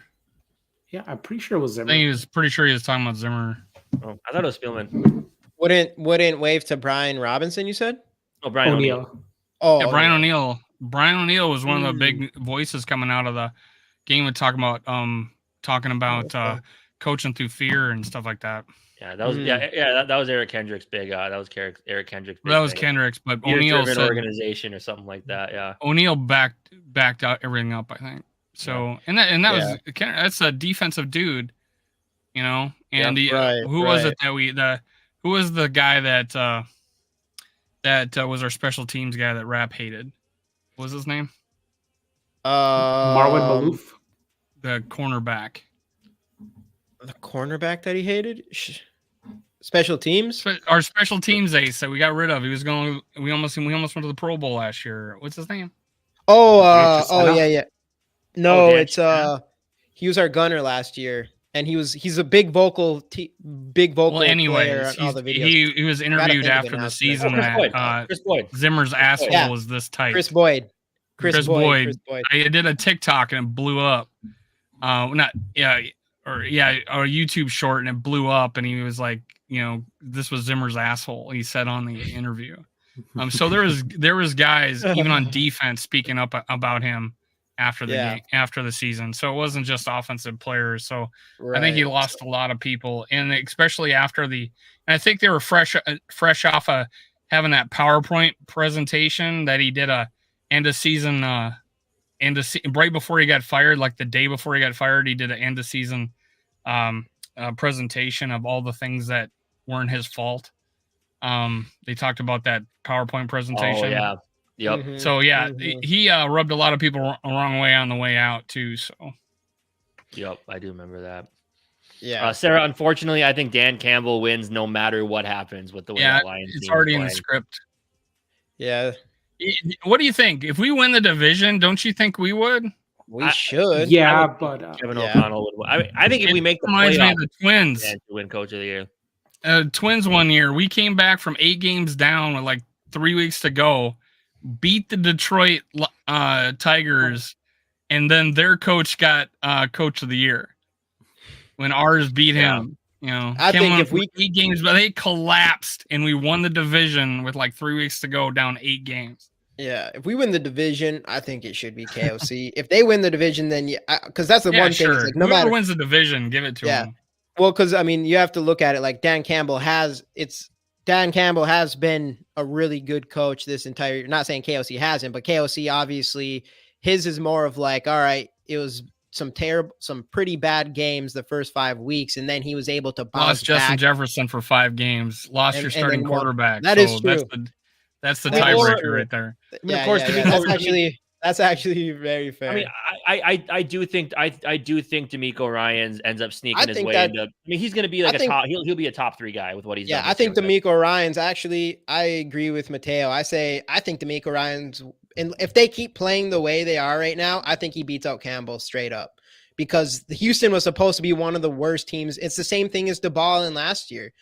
[SPEAKER 3] Yeah, I'm pretty sure it was Zimmer.
[SPEAKER 5] I think he was pretty sure he was talking about Zimmer.
[SPEAKER 2] Oh, I thought it was Spielman.
[SPEAKER 4] Wouldn't wave to Brian Robinson, you said?
[SPEAKER 2] Oh, Brian O'Neill.
[SPEAKER 4] Oh,
[SPEAKER 5] yeah, Brian O'Neill. Brian O'Neill was one of the big voices coming out of the game and talking about coaching through fear and stuff like that.
[SPEAKER 2] Yeah, that was that was Eric Kendrick's big. That was Eric Kendrick's. Big
[SPEAKER 5] that was
[SPEAKER 2] thing.
[SPEAKER 5] Kendrick's, but O'Neill said
[SPEAKER 2] organization or something like that. Yeah,
[SPEAKER 5] O'Neill backed out everything up, I think. So and that was that's a defensive dude, And who was it that who was the guy that was our special teams guy that Rap hated? What was his name?
[SPEAKER 3] Marwan Malouf,
[SPEAKER 5] the cornerback.
[SPEAKER 4] The cornerback that he hated. Special teams.
[SPEAKER 5] Our special teams ace that we got rid of. He was going. We almost went to the Pro Bowl last year. What's his name?
[SPEAKER 4] Yeah. No, it's he was our gunner last year, and he's a big vocal
[SPEAKER 5] Well, anyways,
[SPEAKER 4] on all the videos.
[SPEAKER 5] he was interviewed after the season that
[SPEAKER 2] Chris Boyd.
[SPEAKER 5] Zimmer's asshole was this tight.
[SPEAKER 4] Chris Boyd.
[SPEAKER 5] Chris Boyd. I did a TikTok and it blew up. Or a YouTube short and it blew up, and he was like, this was Zimmer's asshole. He said on the interview. So there was guys even on defense speaking up about him after the game, after the season. So it wasn't just offensive players. So I think he lost a lot of people, and especially after and I think they were fresh off of having that PowerPoint presentation that he did end of season right before he got fired, like the day before he got fired, he did an end of season presentation of all the things that weren't his fault. They talked about that PowerPoint presentation.
[SPEAKER 2] Oh, yeah. Yep.
[SPEAKER 4] Mm-hmm.
[SPEAKER 5] So he rubbed a lot of people the wrong way on the way out too. So.
[SPEAKER 2] Yep, I do remember that.
[SPEAKER 4] Yeah,
[SPEAKER 2] Sarah. Unfortunately, I think Dan Campbell wins no matter what happens with the way that Lions
[SPEAKER 5] it's
[SPEAKER 2] team
[SPEAKER 5] already
[SPEAKER 2] is
[SPEAKER 5] in the
[SPEAKER 2] playing.
[SPEAKER 5] script.
[SPEAKER 4] Yeah.
[SPEAKER 5] What do you think? If we win the division, don't you think we would?
[SPEAKER 4] We should.
[SPEAKER 3] Yeah, but
[SPEAKER 2] Kevin O'Connell would. I think if we make the
[SPEAKER 5] reminds me
[SPEAKER 2] playoffs,
[SPEAKER 5] of the Twins.
[SPEAKER 2] Dan should win Coach of the Year.
[SPEAKER 5] Twins one year, we came back from 8 games down with like 3 weeks to go, beat the Detroit Tigers, and then their coach got Coach of the Year when ours beat him.
[SPEAKER 4] I think if we
[SPEAKER 5] 8 games, but they collapsed and we won the division with like 3 weeks to go, down 8 games.
[SPEAKER 4] Yeah, if we win the division, I think it should be KOC. If they win the division, then because that's the one thing.
[SPEAKER 5] Sure.
[SPEAKER 4] It's like, no
[SPEAKER 5] Whoever
[SPEAKER 4] matter
[SPEAKER 5] wins the division, give it to him.
[SPEAKER 4] Well, because I mean, you have to look at it like Dan Campbell has been a really good coach this entire. Not saying KOC hasn't, but KOC obviously his is more of like, all right, it was some pretty bad games the first 5 weeks, and then he was able to bounce
[SPEAKER 5] Lost Justin
[SPEAKER 4] back.
[SPEAKER 5] Jefferson for 5 games. Lost your starting quarterback.
[SPEAKER 4] That is true.
[SPEAKER 5] That's the tiebreaker right there.
[SPEAKER 2] Of course,
[SPEAKER 4] that's actually very fair.
[SPEAKER 2] I mean, I do think DeMeco Ryans ends up sneaking his way into. I mean, he's going to be like top. He'll be a top 3 guy with what he's done.
[SPEAKER 4] I think DeMeco Ryans actually. I agree with Mateo. I think DeMeco Ryans, and if they keep playing the way they are right now, I think he beats out Campbell straight up. Because Houston was supposed to be one of the worst teams. It's the same thing as DeBall in last year.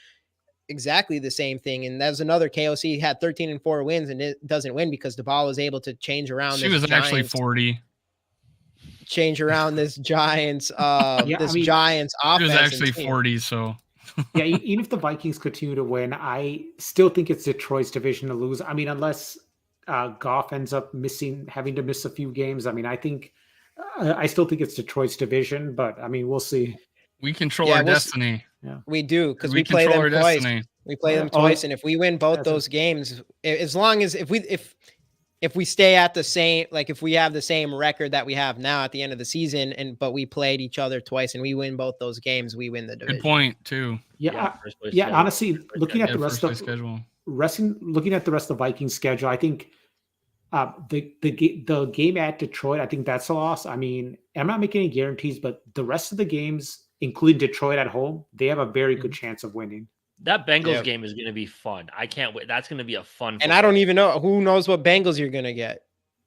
[SPEAKER 4] Exactly the same thing. And that's another KOC had 13-4 wins and it doesn't win because DeBall was able to change around.
[SPEAKER 5] She was actually 40.
[SPEAKER 4] Change around this Giants Giants offense.
[SPEAKER 5] She was actually 40, so
[SPEAKER 3] yeah, even if the Vikings continue to win, I still think it's Detroit's division to lose. I mean, unless Goff ends up having to miss a few games. I mean, I still think it's Detroit's division, but I mean, we'll see.
[SPEAKER 5] We control our destiny.
[SPEAKER 3] Yeah,
[SPEAKER 4] we do because we play them twice.
[SPEAKER 5] Destiny.
[SPEAKER 4] We play them twice, and if we win both those games, as long as if if we stay at the same, like if we have the same record that we have now at the end of the season, but we played each other twice and we win both those games, we win the division.
[SPEAKER 5] Good point too.
[SPEAKER 2] First place
[SPEAKER 3] Yeah.
[SPEAKER 2] schedule.
[SPEAKER 3] Honestly,
[SPEAKER 2] First place
[SPEAKER 3] looking at
[SPEAKER 2] schedule.
[SPEAKER 3] the rest
[SPEAKER 5] First
[SPEAKER 3] of
[SPEAKER 5] place schedule.
[SPEAKER 3] looking at the rest of the Vikings schedule, I think the game at Detroit, I think that's a loss. I mean, I'm not making any guarantees, but the rest of the games, including Detroit at home, they have a very good chance of winning.
[SPEAKER 2] That Bengals
[SPEAKER 4] Yep.
[SPEAKER 2] game is going to be fun. I can't wait. That's going to be a fun.
[SPEAKER 4] And I don't even know who knows what Bengals you're gonna get,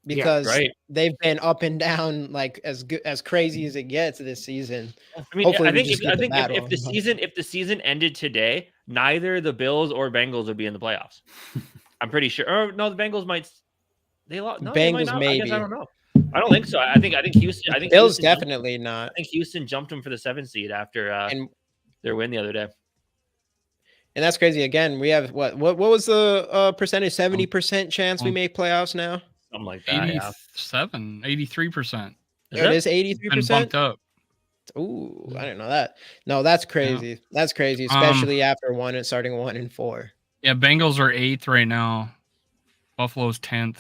[SPEAKER 4] because
[SPEAKER 2] right.
[SPEAKER 4] they've been up and down like as good as crazy as it gets this season.
[SPEAKER 2] I mean,
[SPEAKER 4] Hopefully
[SPEAKER 2] I
[SPEAKER 4] we
[SPEAKER 2] think
[SPEAKER 4] just
[SPEAKER 2] if,
[SPEAKER 4] get
[SPEAKER 2] I
[SPEAKER 4] the
[SPEAKER 2] think
[SPEAKER 4] bad
[SPEAKER 2] if the
[SPEAKER 4] one.
[SPEAKER 2] season ended today, neither the Bills or Bengals would be in the playoffs. I'm pretty sure. Or no, the Bengals might. They lost. No, they might
[SPEAKER 4] Bengals
[SPEAKER 2] not. I guess
[SPEAKER 4] maybe.
[SPEAKER 2] I don't know. I don't think so. I think Houston. I think
[SPEAKER 4] Bills
[SPEAKER 2] Houston jumped-
[SPEAKER 4] definitely not.
[SPEAKER 2] I think Houston jumped them for the 7th seed after
[SPEAKER 4] And
[SPEAKER 2] their win the other day.
[SPEAKER 4] that's crazy. Again, we have what was the percentage? 70% chance we make playoffs now.
[SPEAKER 2] Something like that. Yeah.
[SPEAKER 5] 83%.
[SPEAKER 4] It is
[SPEAKER 5] Been
[SPEAKER 4] 83%.
[SPEAKER 5] bumped up.
[SPEAKER 4] Ooh, I didn't know that. No, that's crazy. That's crazy, especially after starting 1-4.
[SPEAKER 5] Yeah, Bengals are 8th right now. Buffalo's 10th.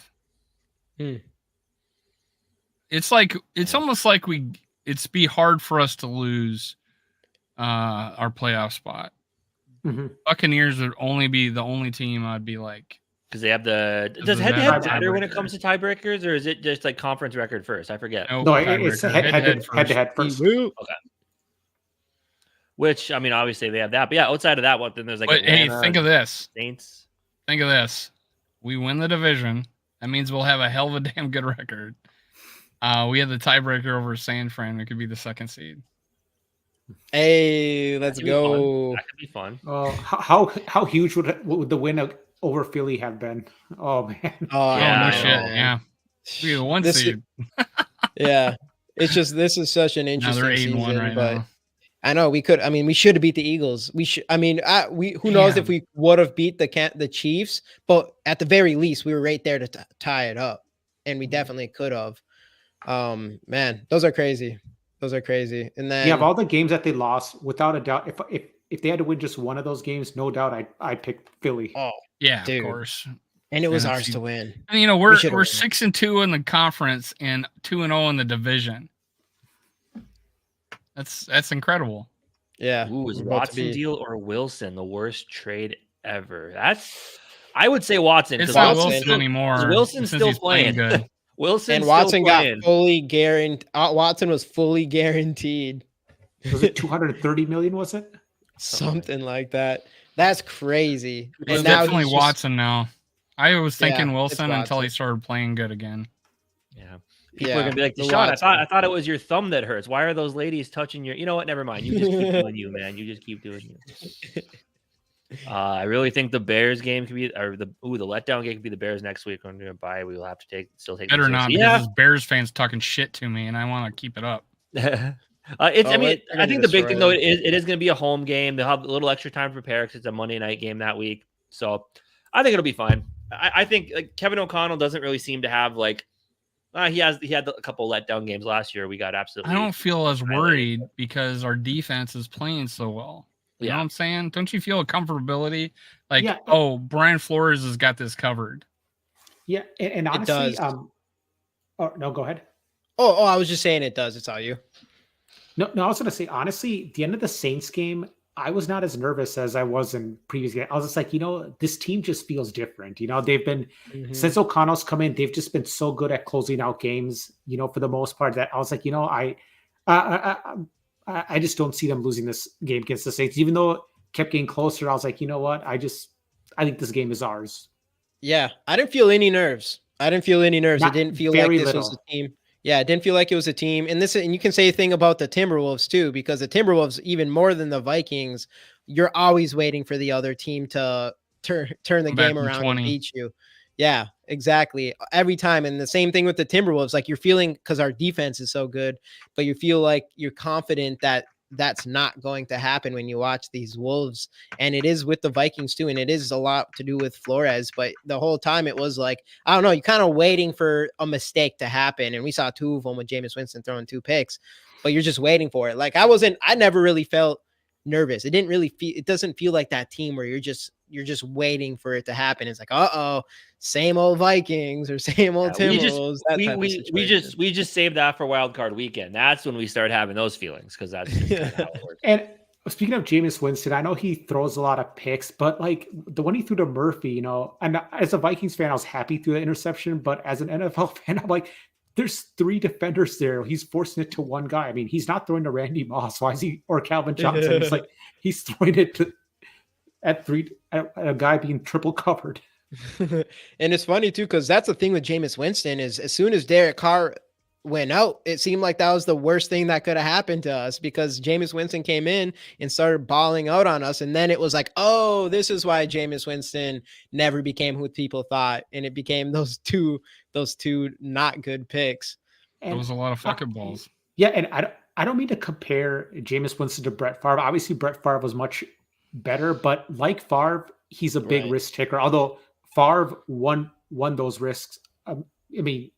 [SPEAKER 5] It's almost like it's be hard for us to lose our playoff spot.
[SPEAKER 3] Mm-hmm.
[SPEAKER 5] Buccaneers would only be the only team I'd be like,
[SPEAKER 2] Because they have the. Does
[SPEAKER 5] they
[SPEAKER 2] head-to-head
[SPEAKER 5] have
[SPEAKER 2] matter when it
[SPEAKER 5] tiebreaker.
[SPEAKER 2] comes to tiebreakers, or is it just like conference record first? I forget.
[SPEAKER 5] no,
[SPEAKER 3] No, it's
[SPEAKER 5] tiebreaker.
[SPEAKER 3] head-to-head first.
[SPEAKER 2] Which, I mean, obviously they have that, but yeah, outside of that, what then there's like.
[SPEAKER 5] But hey,
[SPEAKER 2] Atlanta,
[SPEAKER 5] think of this.
[SPEAKER 2] Saints.
[SPEAKER 5] Think of this. We win the division. That means we'll have a hell of a damn good record. We have the tiebreaker over San Fran. We could be the 2nd seed.
[SPEAKER 4] Hey, let's
[SPEAKER 2] That could be fun.
[SPEAKER 4] go.
[SPEAKER 2] That could be fun.
[SPEAKER 3] How huge would the win over Philly have been? Oh man.
[SPEAKER 4] Oh,
[SPEAKER 2] Yeah,
[SPEAKER 5] no
[SPEAKER 2] I
[SPEAKER 5] shit.
[SPEAKER 2] know.
[SPEAKER 5] Yeah. Be the 1
[SPEAKER 4] This is-
[SPEAKER 5] seed.
[SPEAKER 4] Yeah. It's just this is such an
[SPEAKER 5] Now
[SPEAKER 4] interesting
[SPEAKER 5] they're 8-1
[SPEAKER 4] season,
[SPEAKER 5] right
[SPEAKER 4] but
[SPEAKER 5] now.
[SPEAKER 4] I know we could. I mean, we should have beat the Eagles. We should. I mean, who knows if we would have beat the Chiefs, but at the very least, we were right there to tie it up, and we definitely could have. Man, those are crazy. Those are crazy. And then
[SPEAKER 3] Yeah, of all the games that they lost, without a doubt, if they had to win just one of those games, no doubt I'd pick Philly.
[SPEAKER 4] oh,
[SPEAKER 5] Yeah,
[SPEAKER 4] Dude.
[SPEAKER 5] of course.
[SPEAKER 4] and it was
[SPEAKER 5] NFC.
[SPEAKER 4] ours to win.
[SPEAKER 5] And, we're
[SPEAKER 4] We should've won.
[SPEAKER 5] 6-2 in the conference and 2-0 in the division. That's incredible.
[SPEAKER 4] Yeah.
[SPEAKER 2] Ooh, is
[SPEAKER 4] we're about to
[SPEAKER 2] Watson
[SPEAKER 4] be-
[SPEAKER 2] deal or Wilson the worst trade ever? I would say Watson.
[SPEAKER 5] It's
[SPEAKER 2] 'cause
[SPEAKER 5] not
[SPEAKER 4] Watson-
[SPEAKER 5] Wilson anymore.
[SPEAKER 2] 'cause Wilson's
[SPEAKER 5] since
[SPEAKER 2] still
[SPEAKER 5] he's playing
[SPEAKER 2] playing.
[SPEAKER 5] good.
[SPEAKER 2] Wilson
[SPEAKER 4] And Watson got
[SPEAKER 2] playing.
[SPEAKER 4] fully guaranteed. Watson was fully guaranteed.
[SPEAKER 3] Was it 230 million? Was it?
[SPEAKER 4] Something like that. That's crazy.
[SPEAKER 5] It's
[SPEAKER 4] And now
[SPEAKER 5] definitely
[SPEAKER 4] he's just-
[SPEAKER 5] Watson now. I was thinking
[SPEAKER 4] Yeah,
[SPEAKER 5] Wilson
[SPEAKER 4] it's
[SPEAKER 5] until he
[SPEAKER 4] Watson.
[SPEAKER 5] started playing good again.
[SPEAKER 2] Yeah. People are gonna be like,
[SPEAKER 4] the
[SPEAKER 2] Deshaun,
[SPEAKER 4] Watson.
[SPEAKER 2] I thought it was your thumb that hurts. Why are those ladies touching your? You know what? Never mind. You just keep doing you, man. You just keep doing you. I really think the Bears game could be, or the letdown game could be the Bears next week. When we're gonna buy, we will have to still take.
[SPEAKER 5] Better
[SPEAKER 2] them
[SPEAKER 5] not,
[SPEAKER 2] seriously.
[SPEAKER 5] because this Bears fans talking shit to me, and I want to keep it up.
[SPEAKER 2] I
[SPEAKER 4] Oh,
[SPEAKER 2] mean,
[SPEAKER 4] they're
[SPEAKER 2] I
[SPEAKER 4] gonna
[SPEAKER 2] think the big
[SPEAKER 4] destroy
[SPEAKER 2] thing though
[SPEAKER 4] them.
[SPEAKER 2] it is going to be a home game. They'll have a little extra time to prepare because it's a Monday night game that week. So I think it'll be fine. I think like Kevin O'Connell doesn't really seem to have like he had a couple letdown games last year. We got absolutely.
[SPEAKER 5] I don't feel as
[SPEAKER 2] violated.
[SPEAKER 5] worried because our defense is playing so well. You know
[SPEAKER 2] Yeah.
[SPEAKER 5] what I'm saying? Don't you feel a comfortability? Like,
[SPEAKER 3] Yeah.
[SPEAKER 5] oh, Brian Flores has got this covered.
[SPEAKER 3] Yeah, and
[SPEAKER 4] It
[SPEAKER 3] honestly,
[SPEAKER 4] does.
[SPEAKER 3] oh no, go ahead.
[SPEAKER 4] Oh, I was just saying it does. It's all you.
[SPEAKER 3] No, I was gonna say honestly, the end of the Saints game, I was not as nervous as I was in previous game. I was just like, this team just feels different. They've been
[SPEAKER 4] Mhm.
[SPEAKER 3] since O'Connell's come in, they've just been so good at closing out games. For the most part, that I was like, I just don't see them losing this game against the Saints, even though it kept getting closer. I was like, you know what? I think this game is ours.
[SPEAKER 4] Yeah, I didn't feel any nerves. It
[SPEAKER 3] Not-
[SPEAKER 4] didn't feel like
[SPEAKER 3] very
[SPEAKER 4] this was
[SPEAKER 3] little.
[SPEAKER 4] a team. Yeah, it didn't feel like it was a team. And you can say a thing about the Timberwolves too, because the Timberwolves, even more than the Vikings, you're always waiting for the other team to turn the
[SPEAKER 5] Come back
[SPEAKER 4] game
[SPEAKER 5] from
[SPEAKER 4] around and
[SPEAKER 5] 20.
[SPEAKER 4] beat you. Yeah, exactly. Every time. And the same thing with the Timberwolves. Like you're feeling, because our defense is so good, but you feel like you're confident that that's not going to happen when you watch these Wolves. And it is with the Vikings too. And it is a lot to do with Flores. But the whole time it was like, I don't know, you're kind of waiting for a mistake to happen. And we saw two of them with Jameis Winston throwing 2 picks, but you're just waiting for it. Like I never really felt nervous. It didn't really feel. It doesn't feel like that team where you're just waiting for it to happen. It's like, same old Vikings or same old Timberwolves.
[SPEAKER 2] We just saved that for wild card weekend. That's when we start having those feelings because that's just kind of how it works.
[SPEAKER 3] And speaking of Jameis Winston, I know he throws a lot of picks, but like the one he threw to Murphy, and as a Vikings fan, I was happy through the interception, but as an NFL fan, I'm like, there's 3 defenders there. He's forcing it to one guy. I mean, he's not throwing to Randy Moss. Why is he, or Calvin Johnson? It's like he's throwing it at a guy being triple covered.
[SPEAKER 4] And it's funny too, because that's the thing with Jameis Winston is as soon as Derek Carr went out, it seemed like that was the worst thing that could have happened to us because Jameis Winston came in and started balling out on us. And then it was like, oh, this is why Jameis Winston never became who people thought. And it became those two not good picks.
[SPEAKER 5] It was a lot of fucking balls.
[SPEAKER 3] Yeah. And I don't mean to compare Jameis Winston to Brett Favre. Obviously Brett Favre was much better, but like Favre, he's a big risk taker. Although Favre won those risks. I mean,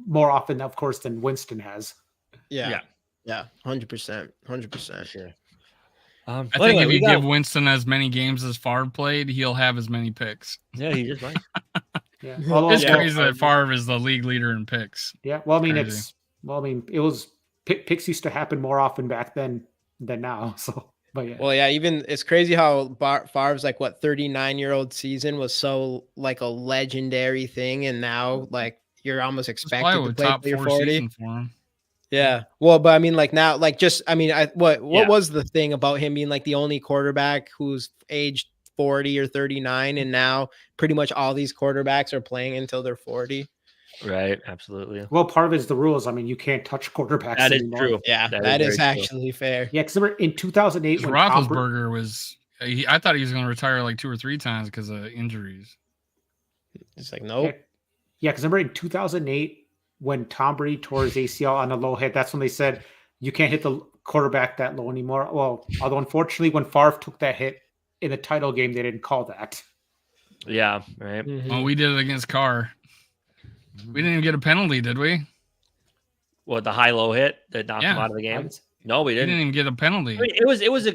[SPEAKER 3] more often, of course, than Winston has.
[SPEAKER 4] Yeah, 100%.
[SPEAKER 2] Sure.
[SPEAKER 5] I think if you give Winston as many games as Favre played, he'll have as many picks.
[SPEAKER 2] Yeah, he just might.
[SPEAKER 3] Yeah,
[SPEAKER 5] it's crazy that Favre is the league leader in picks.
[SPEAKER 3] Yeah, well, I mean, it was picks used to happen more often back then than now. So, but yeah.
[SPEAKER 4] Well, yeah, even it's crazy how Favre's 39-year-old season was so like a legendary thing, and now like you're almost expected to play
[SPEAKER 5] top
[SPEAKER 4] till you're
[SPEAKER 5] 4
[SPEAKER 4] 40.
[SPEAKER 5] season for him.
[SPEAKER 4] Yeah. Well, but I mean, like now, like just what was the thing about him being like the only quarterback who's aged 40 or 39, and now pretty much all these quarterbacks are playing until they're 40.
[SPEAKER 2] Right. Absolutely.
[SPEAKER 3] Well, part of it's the rules. I mean, you can't touch quarterbacks.
[SPEAKER 2] That
[SPEAKER 3] anymore.
[SPEAKER 2] is true.
[SPEAKER 4] Yeah, that is actually fair.
[SPEAKER 3] Yeah, because in 2008, when
[SPEAKER 5] Roethlisberger was, I thought he was going to retire like 2 or 3 times because of injuries.
[SPEAKER 4] It's like, nope.
[SPEAKER 3] Yeah, because remember in 2008 when Tom Brady tore his ACL on a low hit, that's when they said you can't hit the quarterback that low anymore. Well, although unfortunately when Favre took that hit in the title game, they didn't call that.
[SPEAKER 2] Yeah, right.
[SPEAKER 4] Mm-hmm.
[SPEAKER 5] Well, we did it against Carr. We didn't even get a penalty, did we?
[SPEAKER 2] What, the high-low hit that knocked him out of the game? No, we didn't.
[SPEAKER 5] We didn't even get a penalty.
[SPEAKER 2] I mean, it was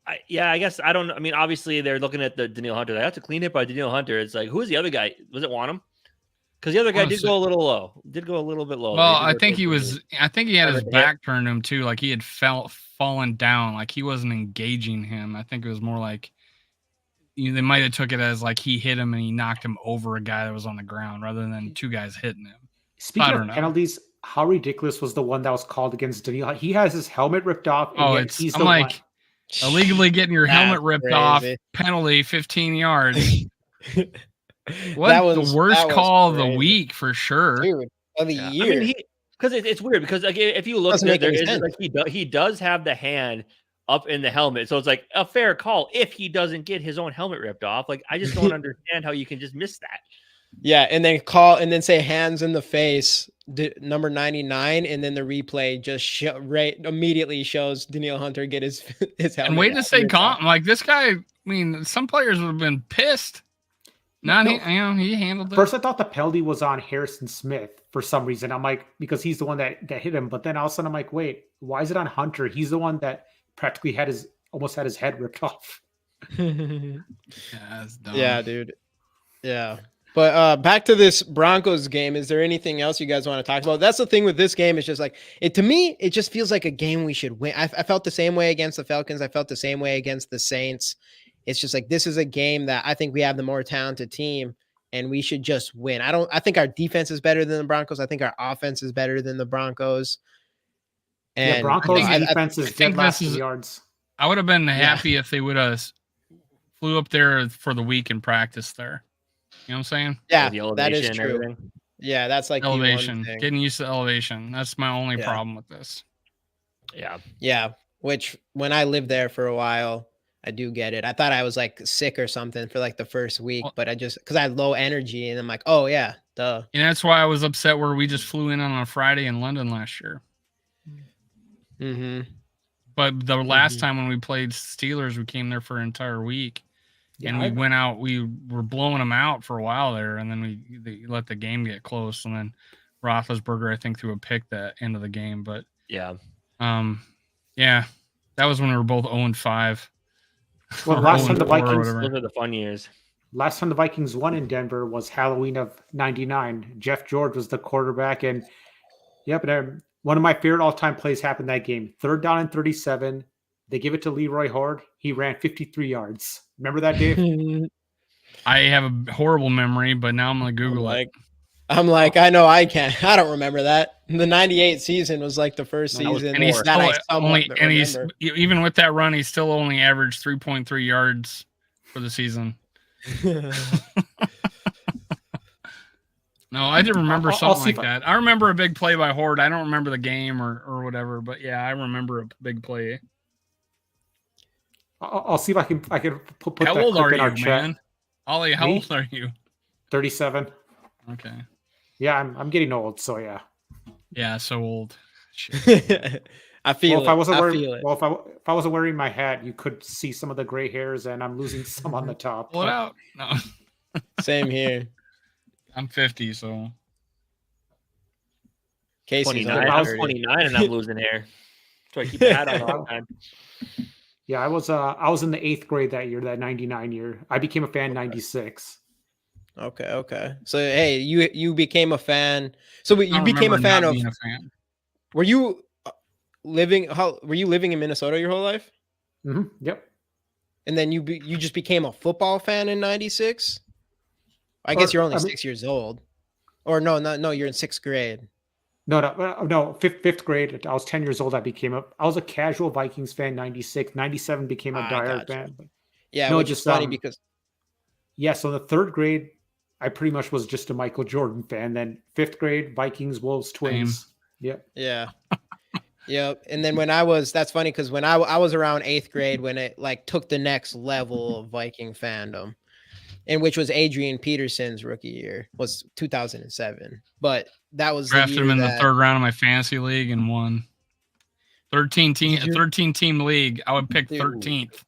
[SPEAKER 2] I guess I don't. I mean, obviously they're looking at the Danielle Hunter. That's a clean hit by Danielle Hunter. It's like, who's the other guy? Was it Wanham? Because the other guy did go a little low. Did go a little bit low.
[SPEAKER 5] Well, I think he had his back turned to him too. Like he had fallen down. Like he wasn't engaging him. I think it was more like they might have took it as like he hit him and he knocked him over a guy that was on the ground rather than 2 guys hitting him.
[SPEAKER 3] Speaking of penalties, how ridiculous was the one that was called against Danielle? He has his helmet ripped off. And
[SPEAKER 5] I'm like illegally getting your helmet ripped off. Penalty 15 yards. What the worst call of the week for sure.
[SPEAKER 4] Dude, of the year.
[SPEAKER 2] I mean, because it's weird because like if you look there is like he does have the hand up in the helmet, so it's like a fair call if he doesn't get his own helmet ripped off. Like I just don't understand how you can just miss that.
[SPEAKER 4] Yeah, and then say hands in the face, number 99, and then the replay just immediately shows Danielle Hunter get his helmet.
[SPEAKER 5] And wait to say like this guy. I mean, some players would have been pissed. He handled it.
[SPEAKER 3] First, I thought the penalty was on Harrison Smith for some reason. I'm like, because he's the one that hit him. But then all of a sudden, I'm like, wait, why is it on Hunter? He's the one that practically almost had his head ripped off.
[SPEAKER 5] That's dumb.
[SPEAKER 4] Yeah, dude. Yeah. But back to this Broncos game. Is there anything else you guys want to talk about? That's the thing with this game. It's just like to me, it just feels like a game we should win. I felt the same way against the Falcons. I felt the same way against the Saints. It's just like this is a game that I think we have the more talented team and we should just win. I think our defense is better than the Broncos. I think our offense is better than the Broncos. And
[SPEAKER 3] Broncos defense is dead last in yards.
[SPEAKER 5] I would have been happy if they would have flew up there for the week and practice there. You know what I'm saying?
[SPEAKER 4] Yeah, that is true. Everything. Yeah, that's like
[SPEAKER 5] elevation. Getting used to elevation. That's my only problem with this.
[SPEAKER 2] Yeah.
[SPEAKER 4] Yeah. Which when I lived there for a while, I do get it. I thought I was like sick or something for like the first week, but because I had low energy and I'm like, oh yeah, duh.
[SPEAKER 5] And that's why I was upset where we just flew in on a Friday in London last year.
[SPEAKER 4] Mm-hmm.
[SPEAKER 5] But the last time when we played Steelers, we came there for an entire week. And we went out, we were blowing them out for a while there, and then they let the game get close, and then Roethlisberger, I think, threw a pick that end of the game. But
[SPEAKER 2] yeah,
[SPEAKER 5] That was when we were both 0-5.
[SPEAKER 3] Well,
[SPEAKER 5] Or
[SPEAKER 3] last time the
[SPEAKER 5] 0-4 or
[SPEAKER 3] Vikings,
[SPEAKER 5] whatever.
[SPEAKER 2] Those are the fun years.
[SPEAKER 3] last time the Vikings won in Denver was Halloween of '99. Jeff George was the quarterback, and yep, and one of my favorite all-time plays happened that game. 3rd down and 37. They give it to Leroy Horde. He ran 53 yards. Remember that, Dave?
[SPEAKER 5] I have a horrible memory, but now I'm gonna Google it.
[SPEAKER 4] I'm like, I know I can't. I don't remember that. The '98 season was like the first
[SPEAKER 3] That was
[SPEAKER 4] season
[SPEAKER 5] And he's
[SPEAKER 4] that I
[SPEAKER 5] still
[SPEAKER 4] somewhat
[SPEAKER 5] only, and he's
[SPEAKER 4] remember.
[SPEAKER 5] even with that run, he still only averaged 3.3 yards for the season. No, I didn't remember
[SPEAKER 3] I'll
[SPEAKER 5] something
[SPEAKER 3] see
[SPEAKER 5] like
[SPEAKER 3] if I-
[SPEAKER 5] that. I remember a big play by Horde. I don't remember the game or whatever, but yeah, I remember a big play.
[SPEAKER 3] I'll see if I can put
[SPEAKER 5] How
[SPEAKER 3] that
[SPEAKER 5] old
[SPEAKER 3] clip
[SPEAKER 5] are
[SPEAKER 3] in our
[SPEAKER 5] you,
[SPEAKER 3] chat.
[SPEAKER 5] man? Ollie, how
[SPEAKER 3] Me?
[SPEAKER 5] old are you?
[SPEAKER 3] 37.
[SPEAKER 5] Okay.
[SPEAKER 3] Yeah, I'm getting old, so yeah.
[SPEAKER 5] Yeah, so old. Shit.
[SPEAKER 4] I feel
[SPEAKER 3] Well, if I wasn't
[SPEAKER 4] I
[SPEAKER 3] wearing,
[SPEAKER 4] feel it.
[SPEAKER 3] well, if I wasn't wearing my hat, you could see some of the gray hairs, and I'm losing some on the top.
[SPEAKER 5] Pull it out. No,
[SPEAKER 4] Same here.
[SPEAKER 5] I'm 50, so
[SPEAKER 4] Casey's
[SPEAKER 2] 29.
[SPEAKER 4] under
[SPEAKER 2] I was
[SPEAKER 4] 30.
[SPEAKER 2] 29 and I'm losing hair. So I keep the hat on all the time.
[SPEAKER 3] Yeah, I was in the 8th grade that year, that '99 year. I became a fan in '96.
[SPEAKER 4] Okay. So hey, you became a fan. So
[SPEAKER 5] I
[SPEAKER 4] you
[SPEAKER 5] don't
[SPEAKER 4] became a
[SPEAKER 5] remember
[SPEAKER 4] fan
[SPEAKER 5] not
[SPEAKER 4] of.
[SPEAKER 5] being a fan.
[SPEAKER 4] Were you living? How were you living in Minnesota your whole life?
[SPEAKER 3] Yep.
[SPEAKER 4] And then you just became a football fan in '96. I guess you're only 6 years old, or no, you're in 6th grade.
[SPEAKER 3] No, fifth grade. I was 10 years old. I was a casual Vikings fan. '96, '97 became a
[SPEAKER 4] I
[SPEAKER 3] diehard
[SPEAKER 4] gotcha.
[SPEAKER 3] fan. But
[SPEAKER 4] Yeah,
[SPEAKER 3] No,
[SPEAKER 4] which
[SPEAKER 3] just,
[SPEAKER 4] is funny
[SPEAKER 3] um,
[SPEAKER 4] because
[SPEAKER 3] yeah, so the 3rd grade, I pretty much was just a Michael Jordan fan. Then 5th grade, Vikings, Wolves, Twins. Yep.
[SPEAKER 4] yeah. Yep. And then that's funny because when I was around 8th grade when it like took the next level of Viking fandom, and which was Adrian Peterson's rookie year, was 2007. But that was the
[SPEAKER 5] Drafted
[SPEAKER 4] year
[SPEAKER 5] him in
[SPEAKER 4] that,
[SPEAKER 5] the 3rd round of my fantasy league and won. 13
[SPEAKER 4] Did you-
[SPEAKER 5] team league. I would pick
[SPEAKER 4] Dude,
[SPEAKER 5] 13th.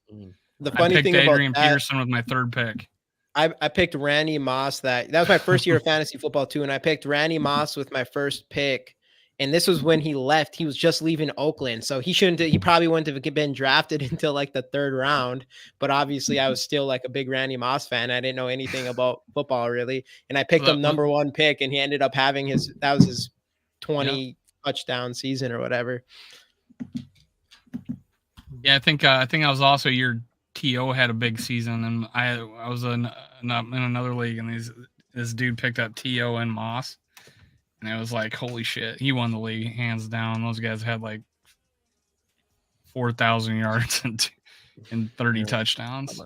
[SPEAKER 4] the
[SPEAKER 5] I
[SPEAKER 4] funny
[SPEAKER 5] picked
[SPEAKER 4] thing about
[SPEAKER 5] Adrian
[SPEAKER 4] that,
[SPEAKER 5] Peterson with my 3rd pick.
[SPEAKER 4] I picked Randy Moss. That was my first year of fantasy football too, and I picked Randy Moss with my first pick. And this was when he left. He was just leaving Oakland, so he probably wouldn't have been drafted until like the 3rd round. But obviously, I was still like a big Randy Moss fan. I didn't know anything about football really, and I picked him number 1 pick, and he ended up having his 20 touchdown season or whatever.
[SPEAKER 5] Yeah, I think I was also your TO had a big season, and I was in another league, and this dude picked up TO and Moss, and it was like, holy shit, he won the league hands down. Those guys had like 4,000 yards and 30 touchdowns.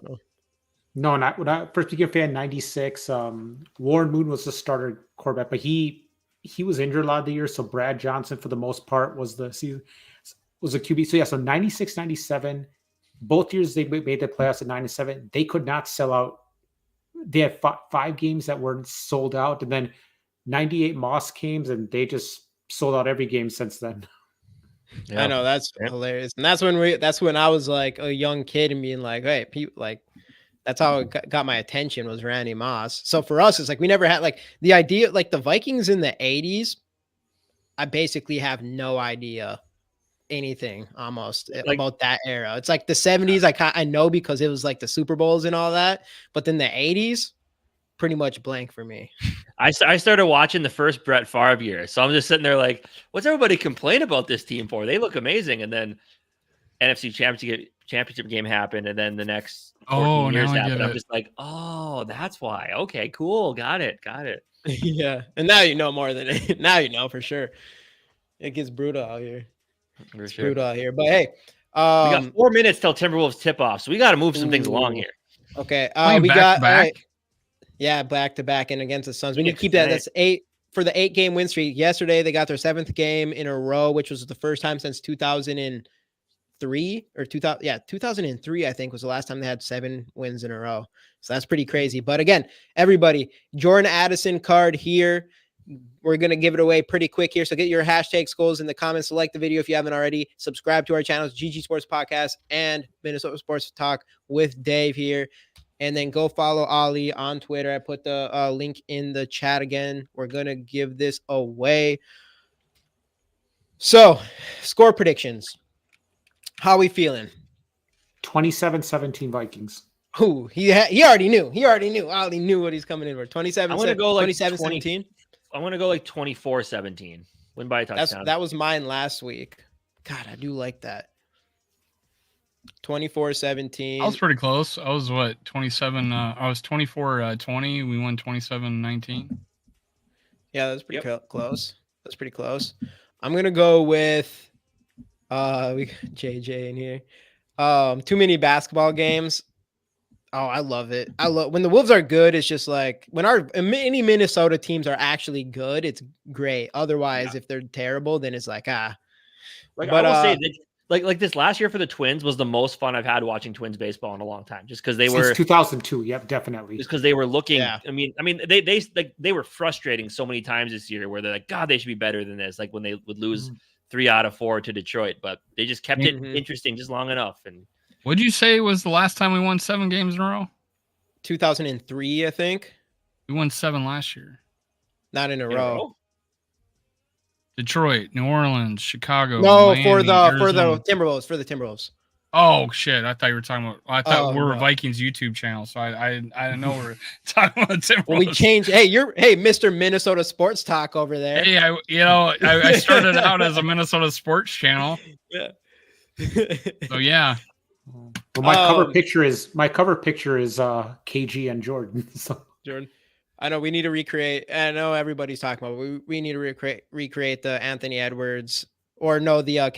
[SPEAKER 3] No, not when I first became a fan in '96. Warren Moon was the starter quarterback, but he was injured a lot of the year. So Brad Johnson, for the most part, was a QB. So yeah, so '96, '97, both years they made the playoffs at 9-7. They could not sell out. They had 5 games that weren't sold out, and then '98 Moss came, and they just sold out every game since then.
[SPEAKER 2] Yeah.
[SPEAKER 4] I know, that's hilarious, and that's when I was like a young kid and being like, hey, people, like that's how it got my attention, was Randy Moss. So for us, it's like we never had like the idea, like the Vikings in the '80s. I basically have no idea anything almost about that era. It's like the '70s. I know because it was like the Super Bowls and all that, but then the '80s, pretty much blank for me.
[SPEAKER 2] I started watching the first Brett Favre year, so I'm just sitting there like, what's everybody complain about this team for? They look amazing, and then NFC championship game happened, and then the next 14 years happened. I'm just like, oh, that's why. Okay, cool, got it.
[SPEAKER 4] Yeah, and now you know more than now you know for sure. It gets brutal out here. It's brutal out here, but hey,
[SPEAKER 2] we got 4 minutes till Timberwolves tip off, so we got to move some things along here.
[SPEAKER 4] Okay,
[SPEAKER 5] we got back.
[SPEAKER 4] Yeah, back to back and against the Suns. We need to keep that. That's 8 for the 8-game win streak. Yesterday they got their 7th game in a row, which was the first time since 2003 or 2000. Yeah, 2003 I think was the last time they had 7 wins in a row. So that's pretty crazy. But again, everybody, Jordan Addison card here. We're going to give it away pretty quick here. So get your hashtag goals in the comments. Like the video if you haven't already. Subscribe to our channels, GG Sports Podcast and Minnesota Sports Talk with Dave here. And then go follow Ollie on Twitter. I put the link in the chat again. We're going to give this away. So, score predictions. How are we feeling?
[SPEAKER 3] 27-17 Vikings.
[SPEAKER 4] Ooh, he already knew. He already knew. Ollie knew what he's coming in for. 27.
[SPEAKER 2] I'm gonna go like
[SPEAKER 4] 27-17.
[SPEAKER 2] I'm gonna go like 24-17. Win by a touchdown.
[SPEAKER 4] That was mine last week. God, I do like that. 24-17.
[SPEAKER 5] I was pretty close. I was what 27. I was 24-20. We won 27-19.
[SPEAKER 4] Yeah, that's pretty close. That's pretty close. I'm gonna go with we got JJ in here. Too many basketball games. Oh, I love it. I love when the Wolves are good. It's just like when any Minnesota teams are actually good, it's great. Otherwise, if they're terrible, then it's like
[SPEAKER 2] Like but, I will say that like this last year for the Twins was the most fun I've had watching Twins baseball in a long time. Just because they were
[SPEAKER 3] 2002. Yep, definitely.
[SPEAKER 2] Just because they were looking. Yeah. I mean, they were frustrating so many times this year where they're like, God, they should be better than this. Like when they would lose 3 out of 4 to Detroit, but they just kept it interesting just long enough. And
[SPEAKER 5] what'd you say was the last time we won 7 games in a row?
[SPEAKER 4] 2003, I think.
[SPEAKER 5] We won 7 last year.
[SPEAKER 4] Not in a row.
[SPEAKER 5] Detroit, New Orleans, Chicago.
[SPEAKER 4] No,
[SPEAKER 5] Miami,
[SPEAKER 4] for the
[SPEAKER 5] Arizona.
[SPEAKER 4] Timberwolves.
[SPEAKER 5] Oh shit! I thought you were talking about. I thought we're a Vikings YouTube channel, so I didn't know we're talking about Timberwolves.
[SPEAKER 4] Well, we changed. Hey, Mr. Minnesota Sports Talk over there.
[SPEAKER 5] Hey, I started out as a Minnesota sports channel.
[SPEAKER 4] Yeah.
[SPEAKER 5] So yeah.
[SPEAKER 3] Well, my cover picture is KG and Jordan. So.
[SPEAKER 4] Jordan. I know we need to recreate. I know everybody's talking about. We need to recreate the Anthony Edwards the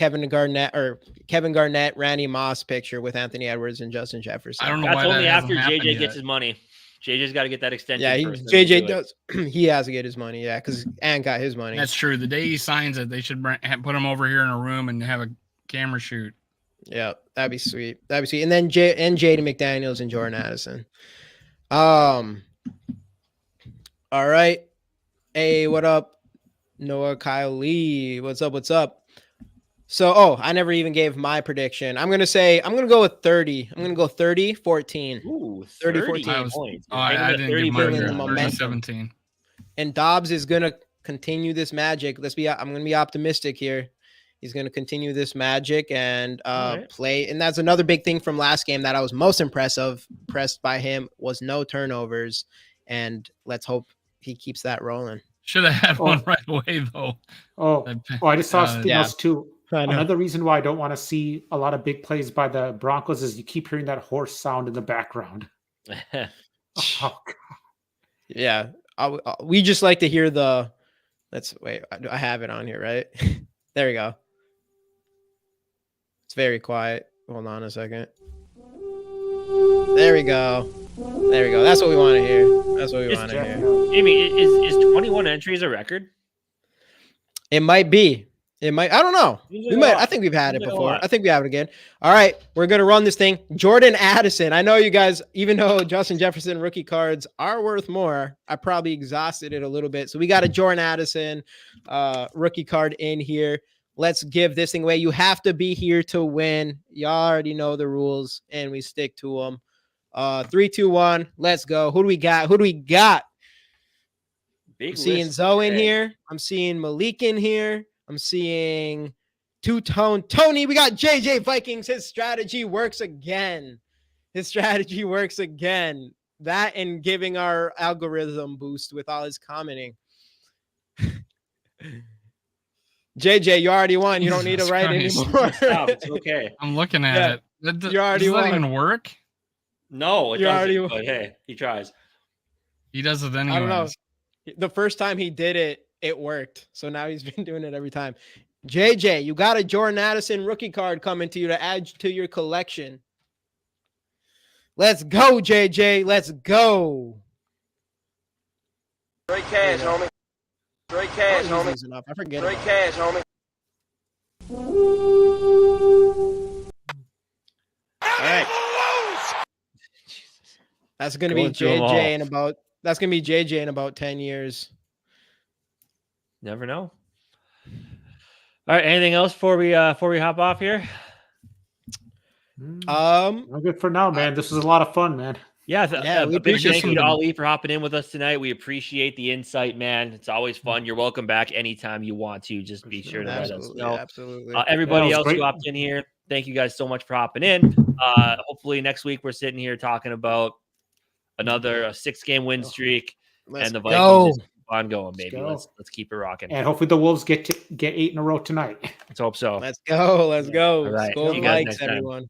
[SPEAKER 4] Kevin Garnett, Randy Moss picture with Anthony Edwards and Justin Jefferson.
[SPEAKER 5] I don't know.
[SPEAKER 2] That's
[SPEAKER 5] why
[SPEAKER 2] only
[SPEAKER 5] that
[SPEAKER 2] after JJ gets his money. JJ's got to get that extension.
[SPEAKER 4] Yeah, JJ does. He has to get his money. Yeah, because Ant got his money.
[SPEAKER 5] That's true. The day he signs it, they should put him over here in a room and have a camera shoot.
[SPEAKER 4] Yeah, that'd be sweet. And then Jaden McDaniels and Jordan Addison. All right. Hey, what up? Noah Kyle Lee. What's up? So, I never even gave my prediction. I'm going to go with 30. I'm going to go 30-14.
[SPEAKER 2] Ooh,
[SPEAKER 4] 30-14
[SPEAKER 2] points.
[SPEAKER 5] I didn't give mine 30-17.
[SPEAKER 4] And Dobbs is going to continue this magic. I'm going to be optimistic here. He's going to continue this magic and play. And that's another big thing from last game that I was most impressed by him was no turnovers. And let's hope he keeps that rolling.
[SPEAKER 5] Should have had one right away, though.
[SPEAKER 3] I just saw something else, too. Another reason why I don't want to see a lot of big plays by the Broncos is you keep hearing that horse sound in the background. Oh, God.
[SPEAKER 4] Yeah. We just like to hear wait, I have it on here, right? There we go. It's very quiet. Hold on a second. There we go. That's what we want to hear.
[SPEAKER 2] Amy, is 21 entries a record?
[SPEAKER 4] It might be. I don't know. I think we've had it before. I think we have it again. All right. We're going to run this thing. Jordan Addison. I know you guys, even though Justin Jefferson rookie cards are worth more, I probably exhausted it a little bit. So we got a Jordan Addison rookie card in here. Let's give this thing away. You have to be here to win. You already know the rules, and we stick to them. 3, 2, 1. Let's go. Who do we got? I'm seeing Zoe in here. I'm seeing Malik in here. I'm seeing Two-Tone Tony. We got JJ Vikings. His strategy works again. That and giving our algorithm boost with all his commenting. JJ, you already won. You don't need to write anymore.
[SPEAKER 2] It's okay.
[SPEAKER 5] I'm looking at it.
[SPEAKER 4] You already
[SPEAKER 5] does
[SPEAKER 4] won.
[SPEAKER 5] that even work?
[SPEAKER 2] No, it doesn't. But hey, he tries.
[SPEAKER 5] He does it anyway.
[SPEAKER 4] I don't know. The first time he did it, it worked. So now he's been doing it every time. JJ, you got a Jordan Addison rookie card coming to you to add to your collection. Let's go, JJ. Let's go.
[SPEAKER 6] Straight cash, homie. Straight cash, homie.
[SPEAKER 4] I forget.
[SPEAKER 6] Straight cash, homie.
[SPEAKER 4] All right. That's gonna be JJ in about 10 years.
[SPEAKER 2] Never know. All right. Anything else before we hop off here?
[SPEAKER 3] I'm good for now, man. This was a lot of fun, man.
[SPEAKER 2] Yeah,
[SPEAKER 4] we
[SPEAKER 2] a big
[SPEAKER 4] appreciate
[SPEAKER 2] thank you to Ali for hopping in with us tonight. We appreciate the insight, man. It's always fun. You're welcome back anytime you want to. Just be sure to let us know.
[SPEAKER 4] Absolutely.
[SPEAKER 2] Everybody
[SPEAKER 3] Yeah,
[SPEAKER 2] else
[SPEAKER 3] great.
[SPEAKER 2] who hopped in here, thank you guys so much for hopping in. Hopefully next week we're sitting here talking about another 6-game win streak, and the Vikings just keep on going, baby. Let's keep it rocking.
[SPEAKER 3] And hopefully the Wolves get 8 in a row tonight.
[SPEAKER 2] Let's hope so.
[SPEAKER 4] Let's go.
[SPEAKER 2] All right.
[SPEAKER 4] Score
[SPEAKER 2] See you guys
[SPEAKER 4] likes,
[SPEAKER 2] next time.
[SPEAKER 4] everyone.